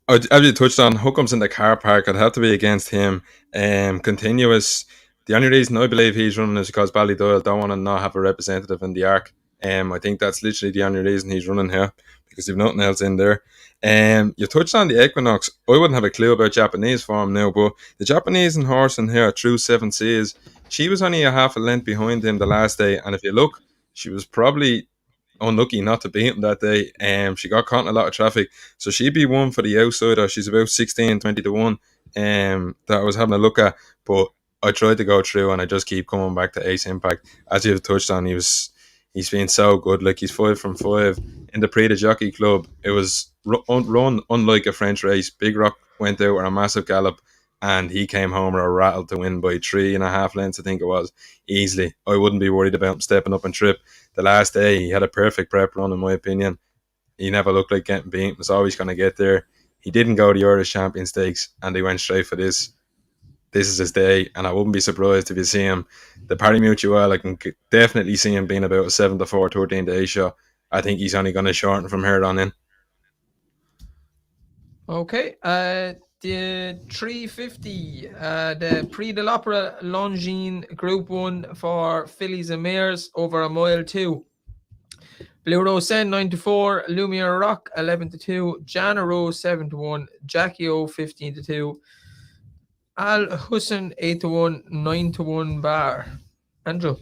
Speaker 4: you touched on, Hookham's in the car park. I'd have to be against him. Continuous. The only reason I believe he's running is because Ballydoyle don't want to not have a representative in the arc. I think that's literally the only reason he's running here, because you've nothing else in there. You touched on the Equinox. I wouldn't have a clue about Japanese form now, but the Japanese and horse in here, True 7 Seas, she was only a half a length behind him the last day, and if you look, she was probably unlucky not to beat him that day. She got caught in a lot of traffic, so she'd be one for the outsider. She's about 16-20 to 1. That I was having a look at, but I tried to go through, and I just keep coming back to Ace Impact. As you've touched on, he's been so good. Like, he's 5 from 5 in the Prix de Jockey Club. It was run unlike a French race. Big Rock went out with a massive gallop, and he came home with a rattle to win by 3.5 lengths, I think it was, easily. I wouldn't be worried about him stepping up and trip. The last day, he had a perfect prep run, in my opinion. He never looked like getting beat. He was always going to get there. He didn't go to the Irish Champion Stakes, and they went straight for this. This is his day, and I wouldn't be surprised if you see him. The Paris Mutual, I can definitely see him being about a 7-4, 13 to 8 shot. I think he's only going to shorten from here on in.
Speaker 2: Okay, the 350, the Prix de l'Opera Longines Group 1 for fillies and mares over a mile 2. Blue Rose 9 to 4, Lumiere Rock 11 to 2, Jana Rose 7 to 1, Jackie O 15 to 2, Al Hussein 8 to 1, 9 to 1 bar. Andrew.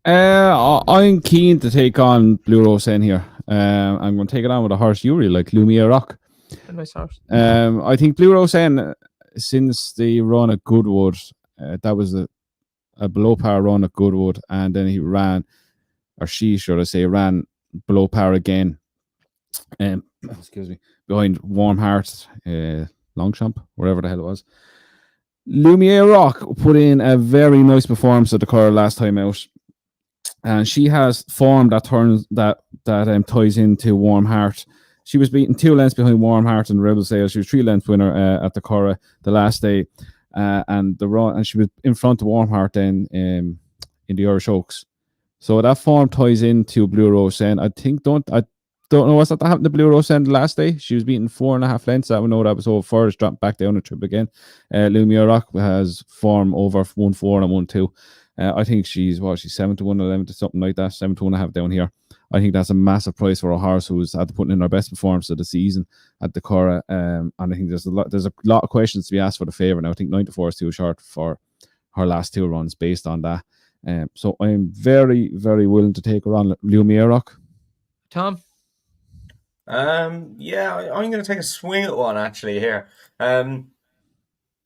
Speaker 3: I'm keen to take on Blue Rose here. I'm going to take it on with a horse you really like, Lumiere Rock.
Speaker 2: A nice horse.
Speaker 3: I think Blue Rose, since the run at Goodwood, that was a below par run at Goodwood, and then he ran, or she should I say, ran below par again. Excuse me, behind Warm Heart, Longchamp, wherever the hell it was. Lumiere Rock put in a very nice performance at the Curragh last time out, and she has form that turns that ties into Warm Heart. She was beaten 2 lengths behind Warm Heart and Rebel Sail. She was 3 length winner at the Curragh the last day, and the run, and she was in front of Warm Heart then in the Irish Oaks. So that form ties into Blue Rose. And I don't know what's that happened to Blue Rose the last day. She was beaten 4.5 lengths. I know that was over first, dropped back down a trip again. Lumiere Rock has form over 1-4 and 1-2. I think she's 7 to 1, 11 to something like that, 7 to 1.5 down here. I think that's a massive price for a horse who's had to put in her best performance of the season at the Curragh. And I think there's a lot of questions to be asked for the favourite. Now I think 9 to 4 is too short for her last 2 runs based on that. So I'm very, very willing to take her on Lumiere Rock.
Speaker 2: Tom?
Speaker 1: I'm going to take a swing at one actually here. I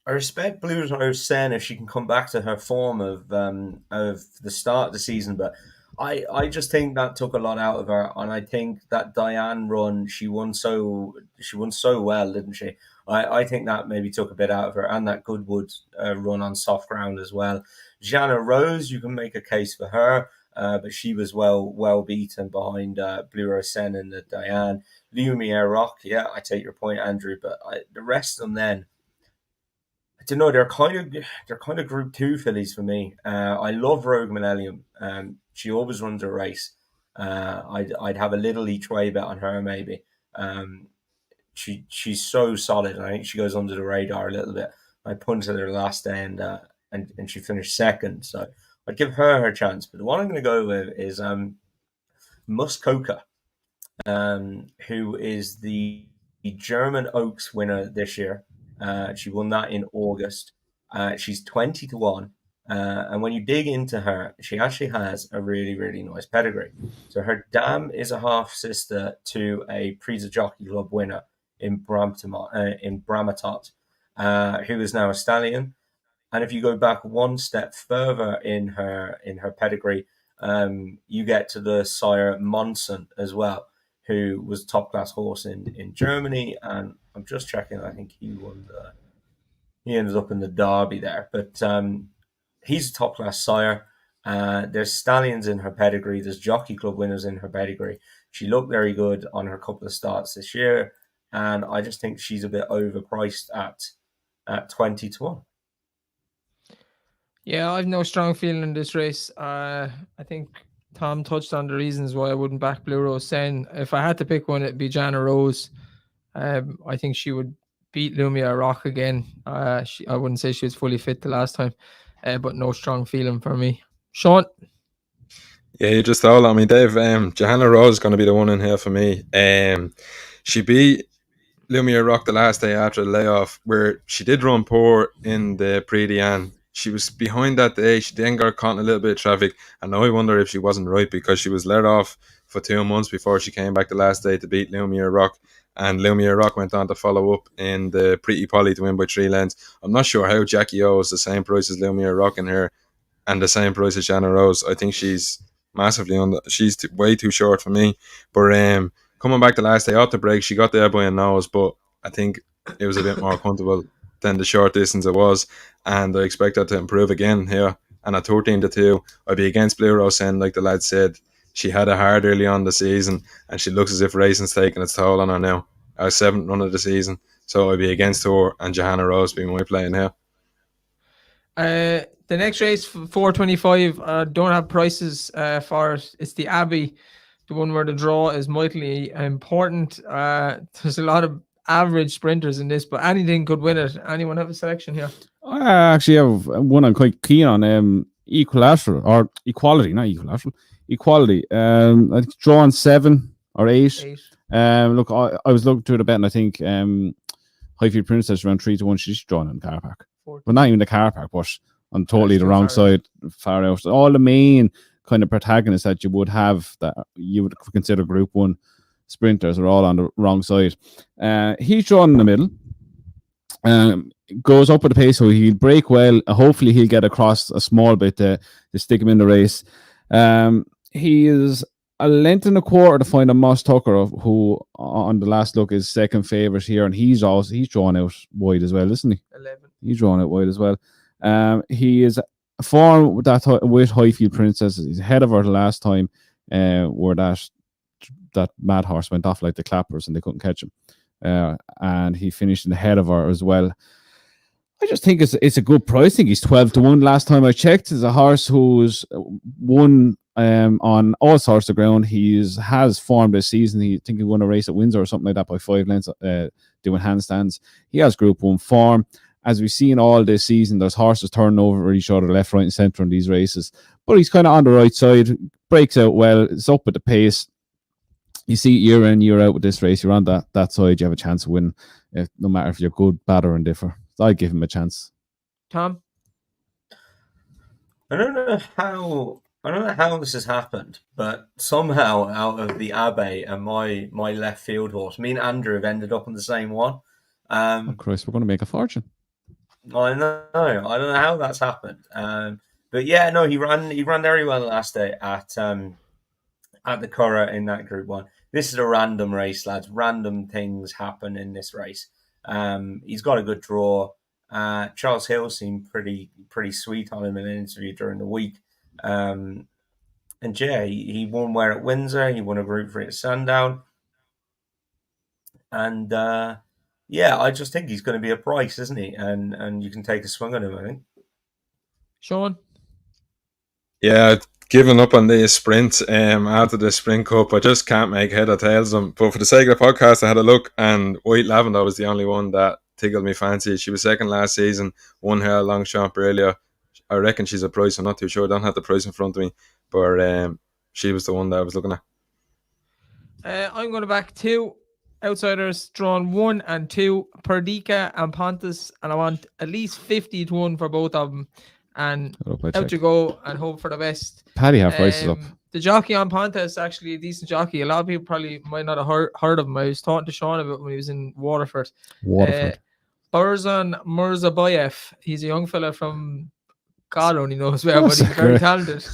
Speaker 1: respect Blue Rose Sen if she can come back to her form of the start of the season, but I just think that took a lot out of her, and I think that Diane run she won so well, didn't she? I think that maybe took a bit out of her, and that Goodwood run on soft ground as well. Jana Rose, you can make a case for her, but she was well beaten behind Blue Rose Sen and the Diane. Lumiere Rock, yeah, I take your point, Andrew, but the rest of them then, I don't know, they're kind of Group 2 fillies for me. I love Rogue Millennium. She always runs a race. I'd have a little each way bet on her maybe. She's so solid, and I think she goes under the radar a little bit. I punted her last day, and she finished second, so I'd give her chance. But the one I'm going to go with is Muskoka, who is the German Oaks winner this year. She won that in August. She's 20 to 1. And when you dig into her, she actually has a really, really nice pedigree. So her dam is a half sister to a Prix de Jockey Club winner in Bramatot, who is now a stallion. And if you go back one step further in her pedigree, you get to the sire Monson as well, who was a top class horse in Germany. And I'm just checking, I think he ended up in the Derby there. But he's a top class sire. There's stallions in her pedigree. There's Jockey Club winners in her pedigree. She looked very good on her couple of starts this year. And I just think she's a bit overpriced at 20 to 1.
Speaker 2: Yeah, I've no strong feeling in this race. I think Tom touched on the reasons why I wouldn't back Blue Rose Sen. If I had to pick one, it'd be Jana Rose. I think she would beat Lumiere Rock again. I wouldn't say she was fully fit the last time, but no strong feeling for me. Sean?
Speaker 4: Yeah, you just stole on me, Dave. Johanna Rose is going to be the one in here for me. She beat Lumiere Rock the last day after the layoff, where she did run poor in the Prix de L. She was behind that day. She then got caught in a little bit of traffic, and now I wonder if she wasn't right, because she was let off for 2 months before she came back the last day to beat Lumiere Rock. And Lumiere Rock went on to follow up in the Pretty Polly to win by 3 lengths. I'm not sure how Jackie O is the same price as Lumiere Rock in here and the same price as Shannon Rose. I think she's massively she's way too short for me. But coming back the last day off the break, she got there by a nose, but I think it was a bit more comfortable than the short distance it was, and I expect her to improve again here. And at 13-2, I'd be against Blue Rose End, like the lad said. She had it hard early on the season, and she looks as if racing's taking its toll on her now. Our 7th run of the season, so I'd be against her and Johanna Rose being my play in here.
Speaker 2: The next race, 425, don't have prices for it. It's the Abbey, the one where the draw is mightily important. There's a lot of average sprinters in this, but anything could win it. Anyone have a selection here?
Speaker 3: I actually have one I'm quite keen on. Equilateral or equality, not equilateral. Equality. I think drawing 7 or 8. Look, I was looking through the bet, and I think Highfield Princess around 3-1. She's drawn in the car park. Well, not even the car park, but on totally the wrong side, far out. All the main kind of protagonists that you would have that you would consider Group 1 sprinters are all on the wrong side. He's drawn in the middle. Goes up at the pace, so he'll break well. Hopefully, he'll get across a small bit to stick him in the race. He is a length and a quarter to find a Moss Tucker, who on the last look is second favourite here, and he's drawn out wide as well, isn't he?
Speaker 2: 11. He's
Speaker 3: drawn out wide as well. He is form with Highfield Princess. He's ahead of her the last time, where that mad horse went off like the clappers and they couldn't catch him. And he finished ahead of her as well. I just think it's a good price. I think he's 12-1 last time I checked. It's a horse who's won on all sorts of ground. He has formed this season. He think he won a race at Windsor or something like that by 5 lengths doing handstands. He has Group 1 form. As we've seen all this season, there's horses turning over each other left, right and centre in these races. But he's kind of on the right side, breaks out well, it's up at the pace. You see year in, year out with this race, you're on that side, you have a chance to win, no matter if you're good, bad or indifferent. So I'd give him a chance.
Speaker 2: Tom?
Speaker 1: I don't know how this has happened, but somehow out of the Abbey and my left field horse, me and Andrew have ended up on the same one.
Speaker 3: Oh Christ, we're going to make a fortune.
Speaker 1: I know. I don't know how that's happened. But yeah, no, he ran very well last day at the Curragh in that Group 1. This is a random race, lads. Random things happen in this race. He's got a good draw. Charles Hill seemed pretty sweet on him in an interview during the week. And yeah, he won where at Windsor. He won a Group 3 at Sandown. And yeah, I just think he's going to be a price, isn't he? And you can take a swing on him, I think.
Speaker 2: Sean?
Speaker 4: Yeah, giving up on the sprint after the Sprint Cup. I just can't make head or tails of them. But for the sake of the podcast, I had a look, and White Lavender was the only one that tickled me fancy. She was second last season, won her Longchamp earlier. I reckon she's a price. I'm not too sure. I don't have the price in front of me. But she was the one that I was looking at.
Speaker 2: I'm going to back 2 outsiders, drawn 1 and 2, Perdica and Pontus, and I want at least 50-1 for both of them. And out you go and hope for the best.
Speaker 3: Paddy have prices up.
Speaker 2: The jockey on Pontus, actually a decent jockey. A lot of people probably might not have heard of him. I was talking to Sean about when he was in Waterford. Burzan Murzabayev. He's a young fella from God only knows where, but he's very talented.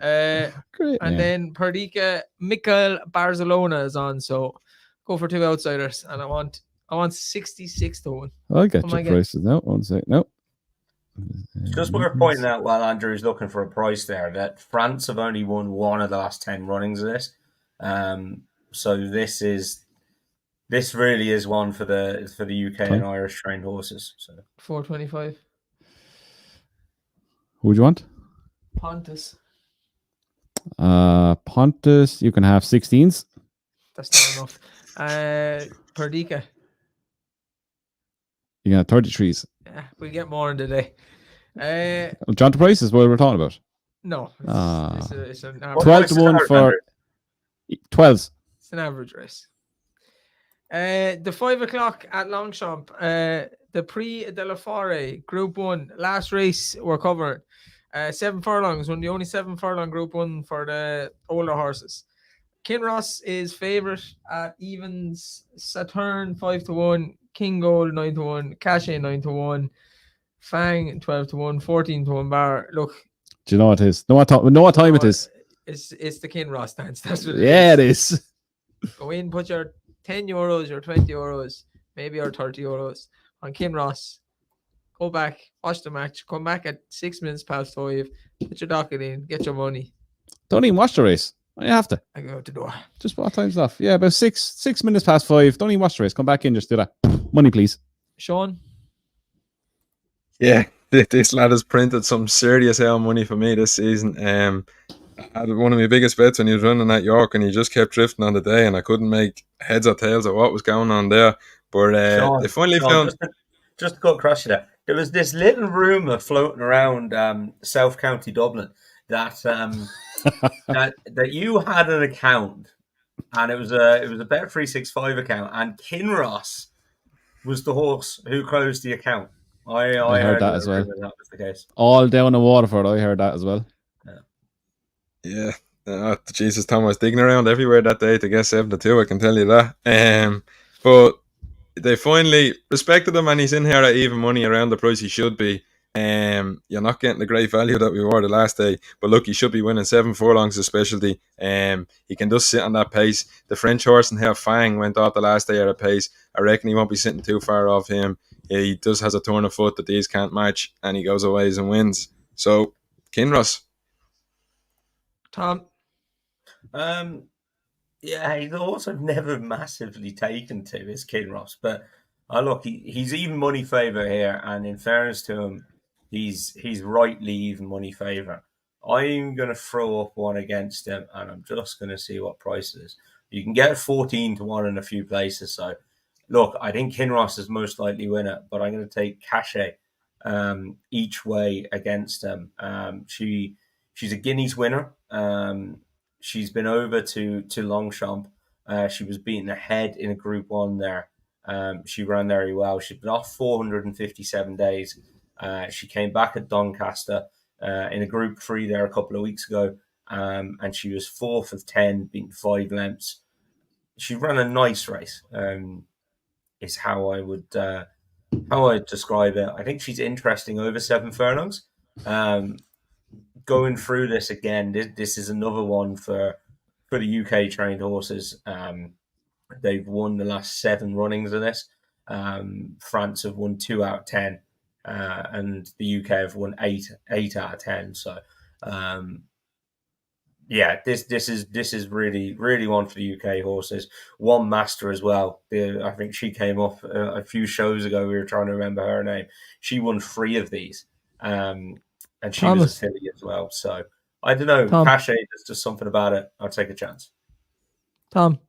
Speaker 3: Great,
Speaker 2: and then Perdica, Mikhail Barcelona is on, so go for 2 outsiders, and I want 66-1.
Speaker 3: I'll get your prices now. 1 sec. No.
Speaker 1: Just worth pointing out while Andrew's looking for a price there that France have only won 1 of the last 10 runnings of this. So this really is one for the UK and Irish trained horses. So
Speaker 2: 425.
Speaker 3: Who would you want?
Speaker 2: Pontus.
Speaker 3: Pontus, you can have 16s.
Speaker 2: That's not enough. Perdica.
Speaker 3: You can have 33s.
Speaker 2: Yeah, we'll get more in the day.
Speaker 3: John to price is what we're talking about.
Speaker 2: No. It's an average.
Speaker 3: 12-1 for 12s.
Speaker 2: It's an average race. The 5 o'clock at Longchamp, the Prix de la Foret, Group 1, last race we're covering. 7 furlongs, one of the only 7 furlong Group 1 for the older horses. Kinross is favourite at evens. Saturn 5-1, King Gold 9-1, Cache 9-1, Fang 12-1, 14-1 bar. Look,
Speaker 3: do you know what it is? Know what time it is?
Speaker 2: It's the Kinross dance. That's what
Speaker 3: it is.
Speaker 2: Go in, put your €10, your €20, maybe your €30 on Kinross. Go back, watch the match, come back at 6 minutes past 5, put your docket in, get your money.
Speaker 3: Don't even watch the race. You have to.
Speaker 2: I go out the door.
Speaker 3: Just what time's off? Yeah, about 6 minutes past 5. Don't even watch the race. Come back in, just do that. Money, please.
Speaker 2: Sean?
Speaker 4: Yeah, this lad has printed some serious hell money for me this season. I had one of my biggest bets when he was running at York, and he just kept drifting on the day, and I couldn't make heads or tails of what was going on there. But
Speaker 1: Sean,
Speaker 4: they finally found...
Speaker 1: Just to go across you there was this little rumour floating around South County Dublin that that you had an account, and it was a Bet365 account, and Kinross was the horse who closed the account. I
Speaker 3: heard that as well.
Speaker 1: That was the case.
Speaker 3: All down in Waterford, I heard that as well.
Speaker 4: Yeah. Jesus, Tom was digging around everywhere that day to get 7-2, I can tell you that. But they finally respected him, and he's in here at even money around the price he should be. You're not getting the great value that we were the last day, but look, he should be winning 7 furlongs of specialty. He can just sit on that pace. The French horse and Herr Fang went off the last day at a pace. I reckon he won't be sitting too far off him. He just has a turn of foot that these can't match, and he goes away and wins. So, Kinross.
Speaker 2: Tom?
Speaker 1: Yeah, he's also never massively taken to his Kinross, but look, he's even money favourite here, and in fairness to him, he's rightly even money favourite. I'm going to throw up one against him, and I'm just going to see what price it is. You can get 14-1 in a few places, so look, I think Kinross is most likely winner, but I'm going to take Cache each way against him. She's a Guineas winner. She's been over to Longchamp. She was beaten ahead in a Group 1 there. She ran very well. She's been off 457 days. She came back at Doncaster in a Group 3 there a couple of weeks ago, and she was 4th of 10, beaten 5 lengths. She ran a nice race, is how I would describe it. I think she's interesting over 7 furlongs. Going through this again, this is another one for the UK trained horses. They've won the last 7 runnings of this. France have won 2 out of 10, and the UK have won 8 out of 10. So, yeah, this is really one for the UK horses. One Master as well. I think she came up a few shows ago. We were trying to remember her name. She won 3 of these. And she was a filly as well. So, I don't know. Cache, there's just something about it. I'll take a chance.
Speaker 2: Tom.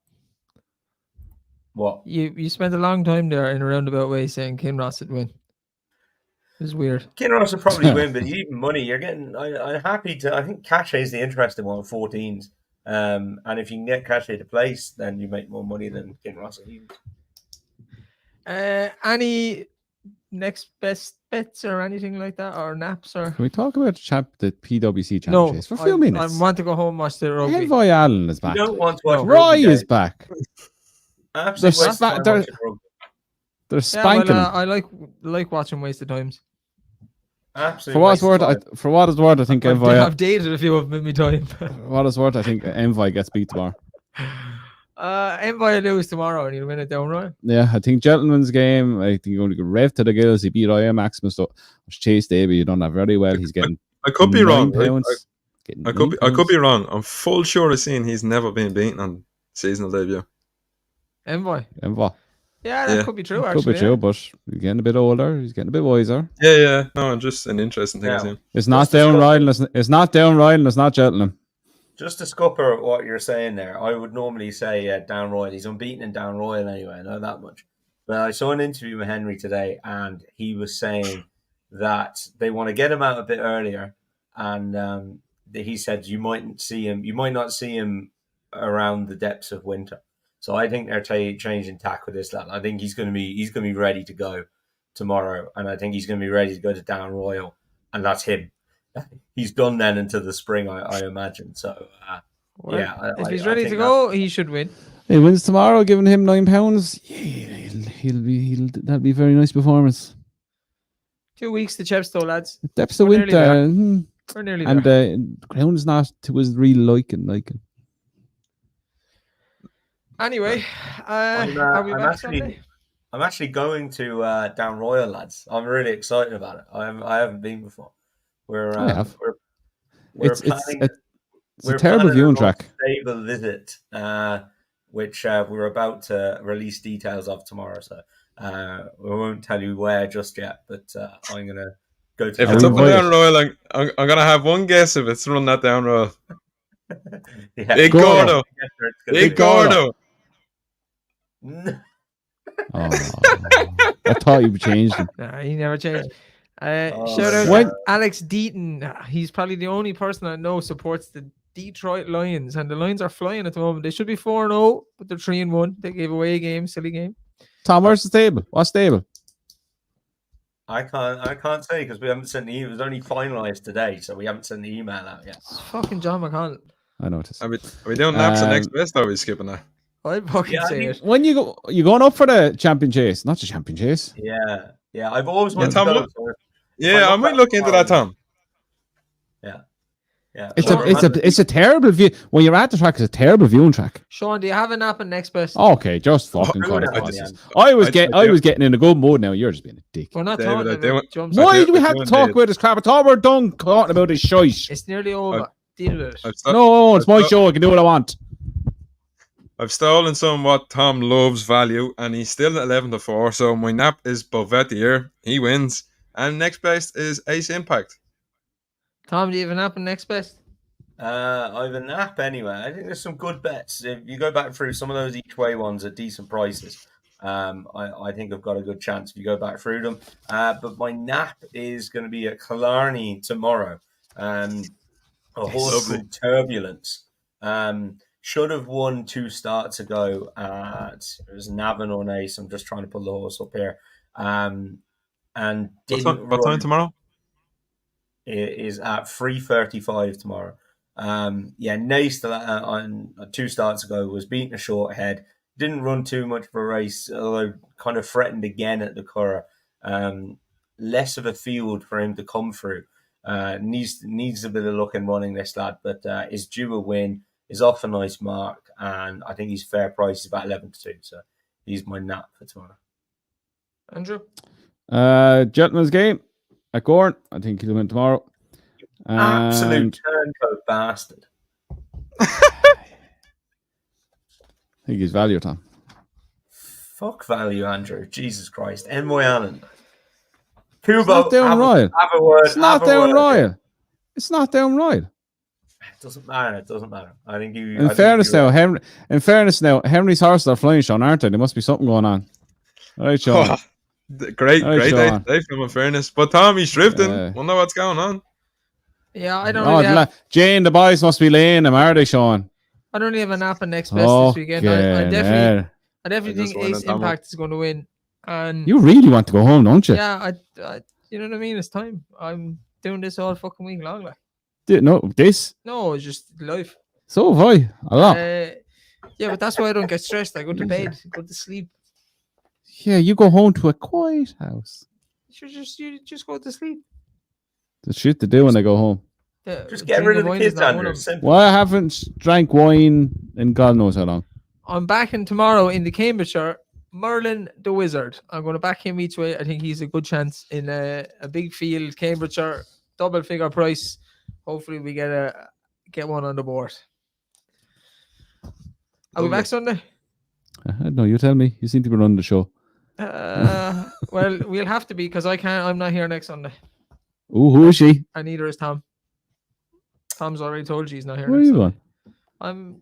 Speaker 1: What?
Speaker 2: You spent a long time there in a roundabout way saying Kinross would win. It was weird.
Speaker 1: Kinross would probably win, but even money, you're getting... I'm happy to... I think Cache is the interesting one, 14s. And if you can get Cache to place, then you make more money than Kinross.
Speaker 2: Any next best bets or anything like that, or naps? Or
Speaker 3: can we talk about the PwC Championship for a few minutes?
Speaker 2: I want to go home and watch the rugby.
Speaker 3: Envoy Allen is back.
Speaker 1: You don't want to watch
Speaker 3: Roy is back.
Speaker 1: They're
Speaker 3: spanking.
Speaker 2: I like watching wasted times.
Speaker 1: Absolutely.
Speaker 3: For what it's worth, I think Envoy.
Speaker 2: I've dated a few of them in my time.
Speaker 3: For what it's worth, I think Envoy gets beat tomorrow.
Speaker 2: Envoy will lose tomorrow and he'll win it down, right?
Speaker 3: Yeah, I think Gentleman's Game. I think you're going to go rev to the gills. He beat Ryan Maximus. So Chase Davy, you done that very well. He's getting.
Speaker 4: I could be wrong.
Speaker 3: I
Speaker 4: could be wrong. I'm full sure I've seen he's never been beaten on seasonal debut.
Speaker 2: Envoy. Yeah, that could be true.
Speaker 3: Could be true, but he's getting a bit older. He's getting a bit wiser.
Speaker 4: Yeah. No, just an interesting thing.
Speaker 1: Yeah.
Speaker 3: It's not down riding. It's not down riding. It's not Cheltenham.
Speaker 1: Just to scupper what you're saying there, I would normally say Down Royal. He's unbeaten in Down Royal anyway. I know that much. But I saw an interview with Henry today, and he was saying that they want to get him out a bit earlier, and he said you might not see him around the depths of winter. So I think they're changing tack with this lad. I think he's going to be ready to go tomorrow, and I think he's going to be ready to go to Down Royal, and that's him. He's done then into the spring, I imagine. So
Speaker 2: Well,
Speaker 1: Yeah,
Speaker 2: if he's ready
Speaker 1: think
Speaker 2: to go, he should win.
Speaker 3: He wins tomorrow, giving him £9. Yeah, that'll be a very nice performance.
Speaker 2: 2 weeks to Chepstow, lads.
Speaker 3: Depths of
Speaker 2: We're nearly
Speaker 3: winter.
Speaker 2: We're nearly
Speaker 3: And
Speaker 2: there.
Speaker 3: the ground's not to his real liking.
Speaker 2: Anyway, are we back Sunday?
Speaker 1: I'm actually going to Down Royal, lads. I'm really excited about it. I haven't been before. We're planning.
Speaker 3: It's a terrible viewing track.
Speaker 1: Stable visit, which we're about to release details of tomorrow. So we won't tell you where just yet. But I'm gonna go to.
Speaker 4: If it's up and Down Royal, I'm gonna have one guess if it's run that Down Royal.
Speaker 1: Yeah.
Speaker 4: Big Gordo. Big Gordo.
Speaker 3: I thought you changed him.
Speaker 2: Nah, he never changed. Shout out to Alex Deaton. He's probably the only person I know supports the Detroit Lions, and the Lions are flying at the moment. They should be 4-0, but they're 3-1. They gave away a game, silly game.
Speaker 3: Tom, where's the table? What's table?
Speaker 1: I can't say because we haven't sent the email. It was only finalised today, so we haven't sent the email out yet.
Speaker 2: It's fucking John McConnell.
Speaker 3: I noticed.
Speaker 4: Are we doing naps the next best? Or are we skipping that?
Speaker 2: I'd fucking say it.
Speaker 3: When you going up for the champion chase, not the champion chase.
Speaker 1: Yeah. I've always wanted
Speaker 4: Tom,
Speaker 1: to go.
Speaker 4: I might look into that, Tom.
Speaker 1: Yeah.
Speaker 3: It's a terrible view. When you're at the track, it's a terrible viewing track.
Speaker 2: Sean, do you have a nap in next best?
Speaker 3: Okay, just fucking cut it. I was getting in a good mood now. You're just being a dick.
Speaker 2: We're not talking about jumps.
Speaker 3: Why do we have to talk about this crap? I thought we're done talking about this shite.
Speaker 2: It's nearly over. Deal with it.
Speaker 3: No, it's my show. I can do what I want.
Speaker 4: I've stolen some what Tom loves value, and he's still at 11-4. So my nap is Bovettier. He wins, and next best is Ace Impact.
Speaker 2: Tom, do you have a nap in next best?
Speaker 1: I have a nap anyway. I think there's some good bets. If you go back through some of those each way ones at decent prices, I think I've got a good chance if you go back through them. But my nap is going to be at Killarney tomorrow. A horse called Turbulence. Should have won 2 starts ago it was Navan on Ace. I'm just trying to pull the horse up here. And
Speaker 4: what time tomorrow?
Speaker 1: It is at 3:35 tomorrow. Nace on 2 starts ago was beaten a short head. Didn't run too much of a race, although kind of threatened again at the Curragh. Less of a field for him to come through. Needs a bit of luck in running this lad, but is due a win. Is off a nice mark, and I think he's fair price. He's about 11-2, so he's my nap for tomorrow.
Speaker 2: Andrew?
Speaker 3: Gentleman's game at Gorn. I think he'll win tomorrow.
Speaker 1: Absolute turncoat bastard.
Speaker 3: I think he's value, Tom.
Speaker 1: Fuck value, Andrew. Jesus Christ. Envoy Allen. Kubo,
Speaker 3: it's not down Royal.
Speaker 1: Have a word.
Speaker 3: It's not down Royal. It's not down Royal.
Speaker 1: It doesn't matter. I think you.
Speaker 3: In fairness now, Henry's horses are flying, Sean, aren't they? There must be something going on. All right, Sean.
Speaker 4: Great day from in fairness. But Tom, he's drifting. Wonder what's going on.
Speaker 2: Yeah, I don't really
Speaker 3: Jane, the boys must be laying him, are they, Sean?
Speaker 2: I don't really have a nap in next best this weekend. I definitely think Ace Impact is going to win. And
Speaker 3: you really want to go home, don't you?
Speaker 2: Yeah, I you know what I mean? It's time. I'm doing this all fucking week long. Like.
Speaker 3: No, this?
Speaker 2: No, it's just life.
Speaker 3: So have I. A lot.
Speaker 2: Yeah, but that's why I don't get stressed. I go to bed, go to sleep.
Speaker 3: Yeah, you go home to a quiet house.
Speaker 2: You just go to sleep.
Speaker 3: The shit to do when I go home.
Speaker 1: Just get rid of the kids, Andrew.
Speaker 3: Well, I haven't drank wine in God knows how long.
Speaker 2: I'm backing tomorrow in the Cambridgeshire. Merlin the Wizard. I'm going to back him each way. I think he's a good chance in a big field. Cambridgeshire, double figure price. Hopefully we get one on the board. Are we back Sunday?
Speaker 3: No, you tell me. You seem to be running the show.
Speaker 2: Well, we'll have to be because I'm not here next Sunday.
Speaker 3: Oh, who is she?
Speaker 2: And neither is Tom. Tom's already told you he's not here.
Speaker 3: Where are you on?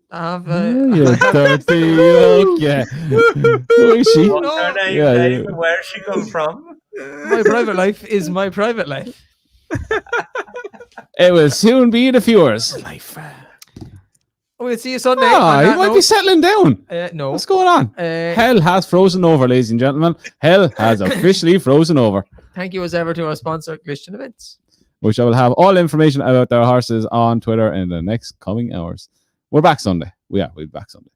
Speaker 2: You're
Speaker 3: dirty. Okay. Who is she?
Speaker 1: What's her name? Where's she come from?
Speaker 2: My private life is my private life.
Speaker 3: It will soon be the viewers' life.
Speaker 2: We'll see you Sunday.
Speaker 3: You might be settling down.
Speaker 2: No.
Speaker 3: What's going on? Hell has frozen over, ladies and gentlemen. Hell has officially frozen over.
Speaker 2: Thank you as ever to our sponsor, Glistian Events.
Speaker 3: Which I will have all information about their horses on Twitter in the next coming hours. We're back Sunday. We'll be back Sunday.